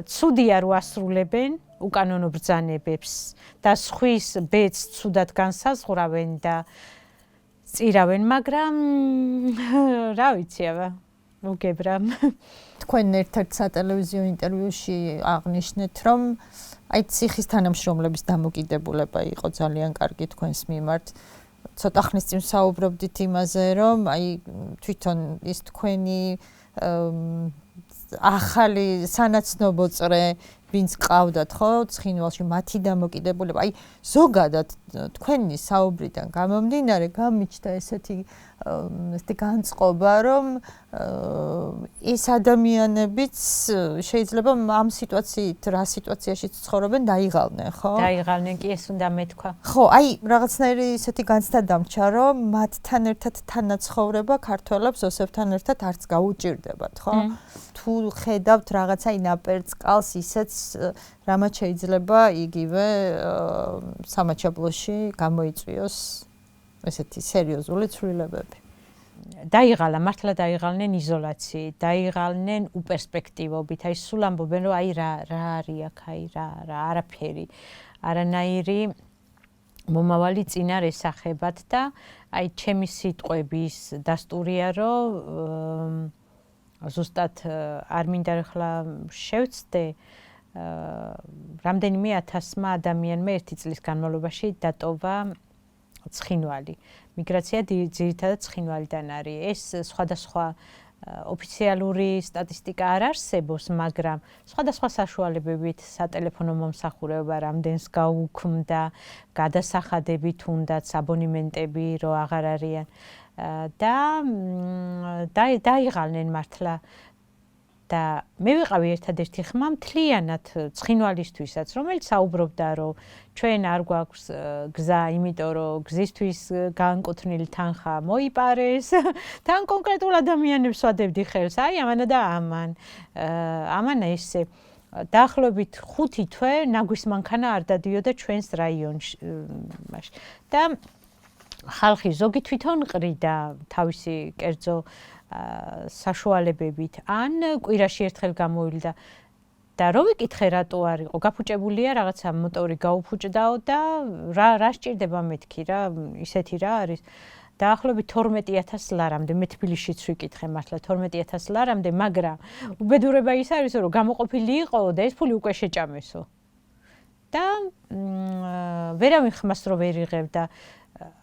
ცუდია რომ ასრულებენ უკანონო ბრძანებებს და სხვის ბედს ცუდად განსაზღვრავენ და წირავენ, მაგრამ რა ვიცი, აბა, მოგებრა. თქვენ ერთ-ერთ სატელევიზიო ინტერვიუში აღნიშნეთ, რომ აი ციხის თანამშრომლების დამოკიდებულება იყო ძალიან კარგი თქვენს მიმართ. ცოტა ხნის წინ საუბრობდით იმაზე, რომ აი თვითონ ის თქვენი ახალი სანაცნობო წრე ვინც ყავდათ ხო ცხინვალში მათი დამოკიდებულება აი ზოგადად თქვენი საუბრიდან გამომდინარე გამიჩნდა ესეთი განწყობა რომ ის ადამიანებიც შეიძლება ამ სიტუაციით რა სიტუაციაში ცხოვრობენ დაიღალნენ ხო დაიღალნენ კი ეს უნდა მეთქვა ხო აი რაღაცნაირი ისეთი განცდა დამჩა რომ მათთან ერთად თანაცხოვრება ქართველებს ოსებთან ერთად არც გაუჭირდებათ ხო თუ ხედავთ რაღაცა ინაპერწკალს ისეც რამაც შეიძლება იგივე სამაჩაბლოში გამოიწვიოს ესეთი სერიოზული ცვლილებები. დაიღალა, მართლა დაიღალნენ იზოლაციით, დაიღალნენ უპერსპექტივობით. აი სულ ამბობენ რომ აი რა არის აქ, აი რა არაფერი, არანაირი მომავალი წინ არ ესახებათ და აი ჩემი სიტყვების დასტურია რომ ზუსტად არ მინდა ახლა შევცდე რამდენიმე ათასმა ადამიანმა ერთი წლის განმავლობაში დატოვა ცხინვალი. მიგრაცია ძირითადად ცხინვალიდან არის. ეს სხვადასხვა ოფიციალური სტატისტიკა არ არსებობს, მაგრამ სხვადასხვა საშუალებებით სატელეფონო მომსახურება რამდენს გაუქმდა, გადასახადები თუნდაც აბონემენტები რო აღარ არიან და დაიღალნენ მართლა და მე ვიყავი ერთადერთი ხმა მთლიანად ცხინვალისთვისაც, რომელიც საუბრობდა, რომ ჩვენ არ გვაქვს გზა, იმიტომ რომ გზისთვის განკუთვნილი თანხა მოიპარეს. თან კონკრეტულ ადამიანებს ვადებდი ხელს, აი ამანა და ამან. ამანა ესე დაახლოებით 5 თვე ნაგვის მანქანა არ დადიოდა ჩვენს რაიონში. და ხალხი ზოგი თვითონ ყრიდა თავისი კერძო საშუალებებით ან კვირაში ერთხელ გამოვიდა და რო ვიკითხე რატო არ იყო გაფუჭებულია რაღაცა მოტორი გაუფუჭდაო და რა სჭირდება მეთქი რა ისეთი რა არის დაახლოებით 12000 ლარამდე მე თბილისშიც ვიკითხე მართლა 12000 ლარამდე მაგრამ უბედურება ის არის რომ გამოყოფილი იყო და ეს ფული უკვე შეჭამესო და ვერავინ ხმას რო ვერ იღებ და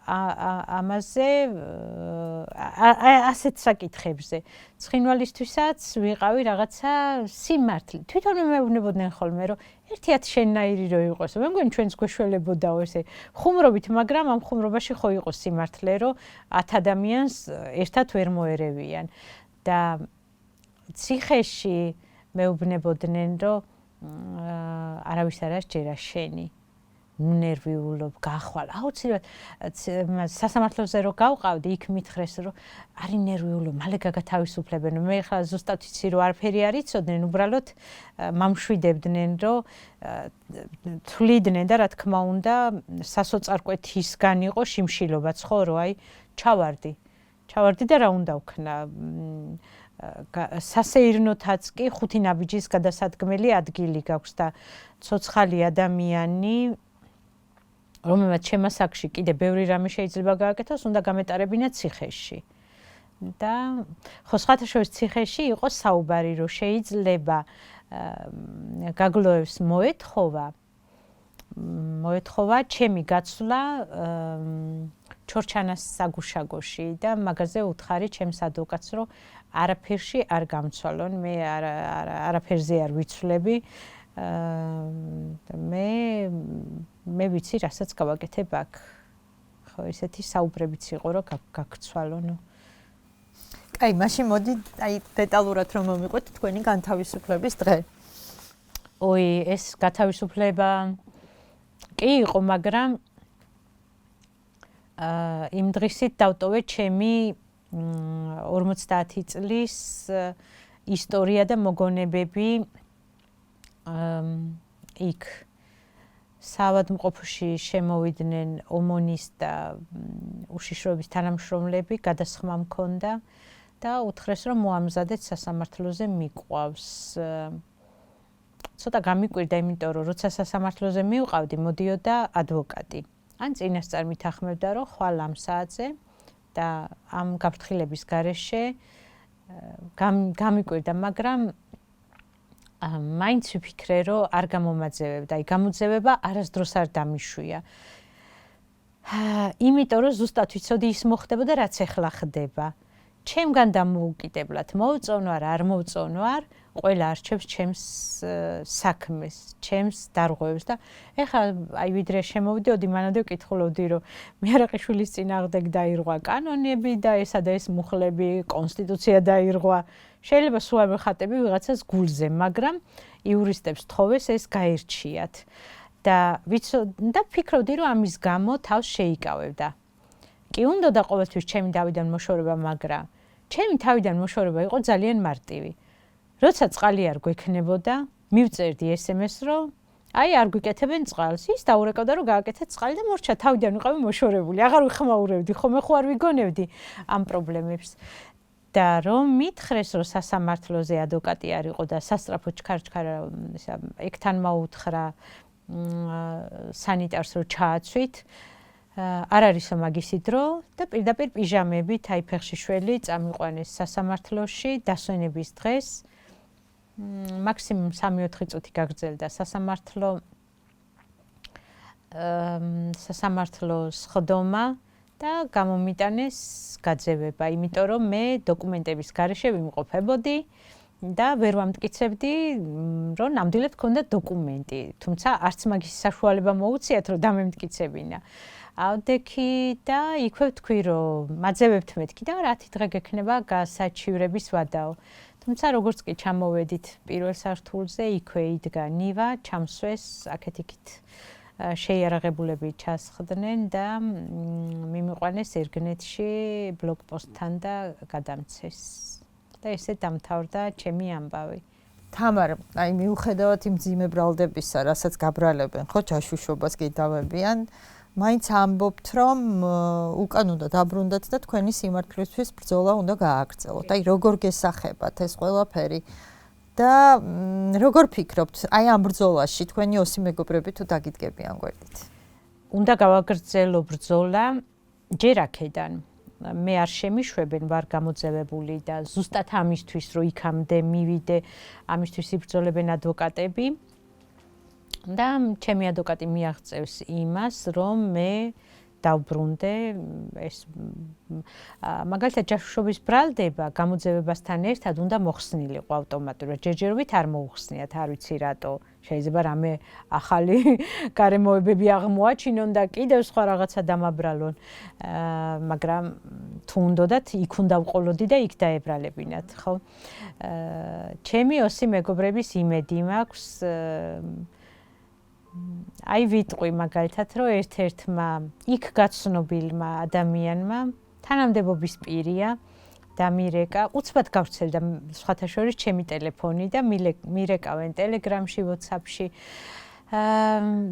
ამაზე ასეთ საკითხებზე ცხინვალისთვისაც ვიყავი რაღაცა სიმართლე თვითონ მეუბნებოდნენ ხოლმე რომ ერთიათ შენნაირი რო იყოს მე მგონი ჩვენს გვეშველებოდაო ესე ხუმრობით მაგრამ ამ ხუმრობაში ხო იყოს სიმართლე რომ 10 ადამიანს ერთად ვერ მოერევიან და ციხეში მეუბნებოდნენ რომ არავის არ ასჯერა შენი ნერვიულობ გახვალ აუცილებლად სასამართლოზე რო გავყავდი იქ მითხრეს რომ არის ნერვიულობ მალე გაგათავისუფლებენ მე ხა ზუსტად ვიცი რომ არაფერი არ იცოდნენ უბრალოდ მამშვიდებდნენ რომ თვლიდნენ და რა თქმა უნდა სასოწარკვეთისგან იყო შიმშილობაც ხო რომ აი ჩავარდი და რა უნდა ვქნა სასეირნოთაც კი 5 ნაბიჯის გადასადგმელი ადგილი გაქვს და ცოცხალი ადამიანი რომელმაც შემასაკში კიდე ბევრი რამე შეიძლება გააკეთოს, უნდა გამეტარებინა ციხეში. და ხო სხვათაშორის ციხეში იყო საუბარი, რომ შეიძლება გაგლოევს მოეთხოვა ჩემი გაცვლა ჩორჩანას საგუშაგოში და მაგაზე უთხარი ჩემს ადვოკატს, რომ არაფერში არ გამცვალონ, მე არაფერზე არ ვიცვლები. მე ვიცი, რასაც გავაკეთებ აქ. ხო, ესეთი საუბრებიც იყო, რომ გაგცვალონო. კაი, მაშინ მოდი, აი დეტალურად რომ მომიყვეთ თქვენი განთავისუფლების დღე. ой, ეს გათავისუფლება კი იყო, მაგრამ იმ დღისით დავტოვე ჩემი 50 წლის ისტორია და მოგონებები იქ საავადმყოფოში შემოვიდნენ ომონის და უშიშროების თანამშრომლები, გადასხმა მქონდა და უთხრეს რომ მოამზადეთ სასამართლოზე მიყვავს. ცოტა გამიკვირდა, იმიტომ რომ როცა სასამართლოზე მივყავდი, მოდიოდა ადვოკატი. ან წინასწარ მითანხმებდა რომ ხვალ ამ საათზე და ამ გაფრთხილების გარეშე გამიკვირდა, მაგრამ მაინც ვიფიქრე რომ არ გამომაძევებდა, აი გამოძევება არასდროს არ დამიშვია. იმიტომ რომ ზუსტად ვიცოდი ის მოხდებოდა რაც ახლა ხდება. ჩემგან დამოუკიდებლად მოვწონო არ მოვწონო არ ყველა არჩევს ჩემს საქმეს, ჩემს დარღვევებს და ეხლა აი ვიდრე შემოვიდეოდი მანამდე ვკითხულობდი რომ მიარაყიშვილის წინააღმდეგ დაირღვა კანონები და ესა და ეს მუხლები კონსტიტუცია დაირღვა შეიძლება სულ არ ვიხატები ვიღაცას გულზე მაგრამ იურისტებს თხოვეს ეს გაერჩიათ და ვფიქრობდი რომ ამის გამო თავს შეიკავებდა კი უნდა და ყოველთვის ჩემი თავიდან მოშორება მაგრამ ჩემი თავიდან მოშორება იყო ძალიან მარტივი როცა წყალი არ გვექნებოდა, მივწერდი SMS-ს, რომ აი არ გვიკეთებენ წყალს. ის დაურეკავდა, რომ გააკეთეთ წყალი და მორჩა თავიდან ვიყავი მოშორებული. აღარ ვიხმაურებდი, ხომ ხო არ ვიგონებდი ამ პრობლემებს. და რომ მითხრეს, რომ სასამართლოზე ადვოკატი არ იყო და სასწრაფო ჩქარ-ჩქარა ეგთან მოუთხრა სანიტარს რომ ჩააცვით. არ არისო მაგისი დრო და პირდაპირ პიჟამებით აი ფეხშიშველი წამიყვანეს სასამართლოში დასვენების დღეს. მაქსიმუმ 3-4 წუთი გაგრძელდა სასამართლოს ხდომა და გამომიტანეს გაძევება, იმიტომ რომ მე დოკუმენტების გარეშე ვიმყოფებოდი და ვერ ვამტკიცებდი, რომ ნამდვილად მქონდა დოკუმენტი, თუმცა არც მაგის საშუალება მოუწიათ, რომ დამემტკიცებინა. ავდექი და იქვე ვთქვი, რომ მაძევებთ მეთქი და 10 დღე გექნება გასაჩივრების ვადაო. თუმცა როგორც კი ჩამოვედით პირველ სართულზე, იქვე იდგა ნივა, ჩამსვეს, აქეთ-იქით შეიარაღებულები ჩასხდნენ და მიმიყვანეს ერგნეთში ბლოკპოსტთან და გადამცეს. და ესე დამთავრდა ჩემი ამბავი. თამარ, აი მიუხედავად იმ ძიმე ბრალდებისა, რასაც გაბრალებენ, ხო, ჯაშუშობას კიდავებიან, მაინც ამბობთ, რომ უკან უნდა დაბრუნდეთ და თქვენი სიმართლისთვის ბრძოლა უნდა გააგრძელოთ. აი როგორ გესახებათ ეს ყველაფერი და როგორ ფიქრობთ, აი ამ ბრძოლაში თქვენი ოსი მეგობრები თუ დაგიდგებიან გვერდით? უნდა გავაგრძელო ბრძოლა ჯერ აქედან. მე არ შემიშვებენ ვარ გამოძევებული და ზუსტად ამისთვის რომ იქამდე მივიდე, ამისთვის იბრძოლებენ ადვოკატები. და ჩემი ადვოკატი მიაღწევს იმას, რომ მე დავბრუნდე ეს მაგალითად ჯაშუშობის ბრალდება გამოძევებასთან ერთად უნდა მოხსნილიყო ავტომატურად. ჯერჯერობით არ მოუხსნიათ, არ ვიცი რატო. შეიძლება რამე ახალი გარემოებები აღმოაჩინონ და კიდევ სხვა რაღაცა დამაბრალონ. მაგრამ თუ უნდათ, იქ უნდა ვყოლოდი და იქ დაებრალებინათ, ხო? ჩემი ოსი მეგობრების იმედი მაქვს აი ვიტყვი მაგალითად რომ ერთ-ერთმა იქ გაცნობილმა ადამიანმა თანამდებობის პირია დამირეკა უცბად გავრცელდა სხვათა შორის ჩემი ტელეფონი და მირეკავენ ტელეგრამში, WhatsApp-ში.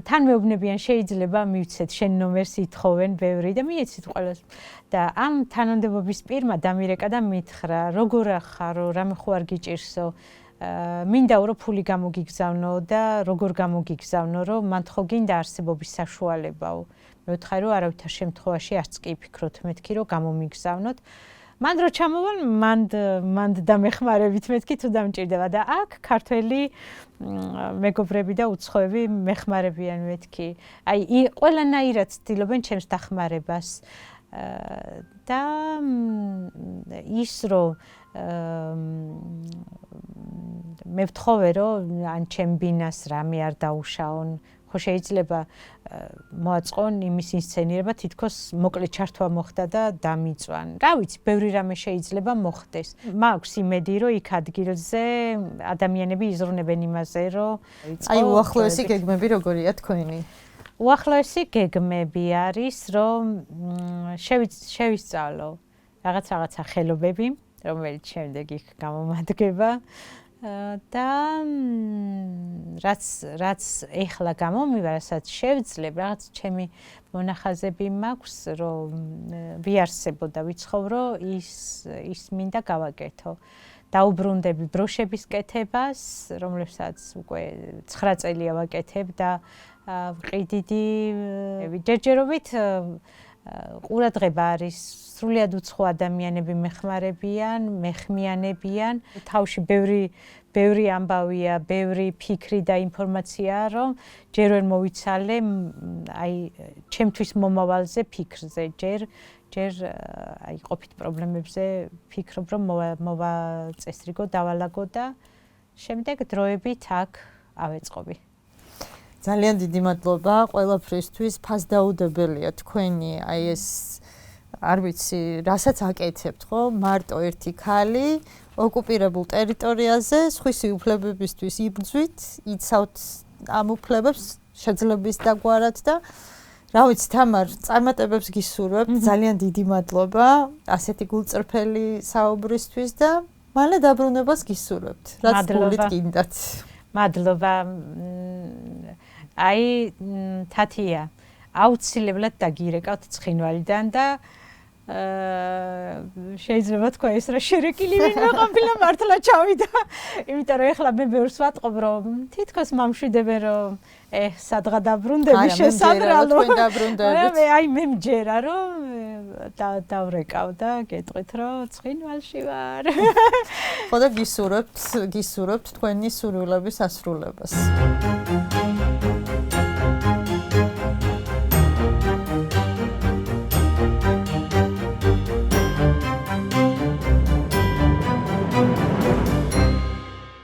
თან მეუბნებიან შეიძლება მივცეთ შენ ნომერს ითხოვენ ბევრი და მიეცით ყველას. და ამ თანამდებობის პირმა დამირეკა და მითხრა როგორ ახარო, რამე ხო არ გიჭირსო მინდა რომ ფული გამოგიგზავნო და როგორ გამოგიგზავნო რომ მან ხო გინდა არსებობის საშუალებაო. მე ვთხარი რომ არავითარ შემთხვევაში არც კი ფიქრობთ მეთქი რომ გამომიგზავნოთ. მან რო ჩამოვალ მანდ დამეხმარებით მეთქი თუ დამჭირდება და აქ ქართველი მეგობრები და უცხოები მეხმარებიან მეთქი. აი ყველანაირად ცდილობენ ჩემს დახმარებას და ის რომ მე ვთხოვე რომ ან ჩემ ბინას რამე არ დაუშაონ, ხო შეიძლება მოაწყონ იმის ინსცენირება, თითქოს მოკლე ჩართვა მოხდა და დამიწვან. რა ვიცი, ბევრი რამე შეიძლება მოხდეს. მაქვს იმედი რომ იქ ადგილზე ადამიანები იზრუნებენ იმაზე, რომ აი უახლოესი გეგმები როგორია თქვენი? უახლოესი გეგმები არის რომ შევისწავლო რაღაცა ხელობები რომელიც შემდეგ იქ გამომადგება და რაც ეხლა გამომივა, რასაც შევძლებ, რაღაც ჩემი მონახაზები მაქვს, რომ ვიარსებო და ვიცხოვრო, ის მინდა გავაკეთო. დაუბრუნდები ბროშების კეთებას, რომლებსაც უკვე 9 წელია ვაკეთებ და ვყიდიდი ჯერჯერობით ყურადღება არის სრულიად უცხო ადამიანები მეხმიანებიან, თავში ბევრი ამბავია, ბევრი ფიქრი და ინფორმაციაა, რომ ჯერ ვერ მოვიცალე აი ჩემთვის მომავალზე ფიქრზე, ჯერ აი ყოფით პრობლემებზე ფიქრობ, რომ მოვაწესრიგო, დავალაგო და შემდეგ დროებით აქ ავეწყობი. ძალიან დიდი მადლობა ყველაფრისთვის, ფასდაუდებელია თქვენი აი ეს არ ვიცი, რასაც აკეთებთ, ხო? მარტო ერთი ქალი ოკუპირებულ ტერიტორიაზე სხვისი უფლებებისთვის იბრძვით, იცავთ ამ უფლებებს შეძლების დაგვარად და რა ვიცი, თამარ, წარმატებებს გისურვებთ, ძალიან დიდი მადლობა ასეთი გულწრფელი საუბრისთვის და მალე დაბრუნებას გისურვებთ, რაც გულით გინდათ. მადლობა. აი, თათია, აუცილებლად დაგირეკავთ ცხინვალიდან და შეიძლება თქვა ეს რა შერეკილი ვინმე ყოფილა მართლა ჩავიდა. იმიტომ რომ ეხლა მე ბევრს ვატყობ რომ თითქოს მომშვიდებენ რომ სადღა დაბრუნდები შესაძრალო. მე აი მე მჯერა რომ დავრეკავ და გეტყვით რომ ცხინვალში ვარ. ხო და გისურვებთ თქვენი სურვილების ასრულებას.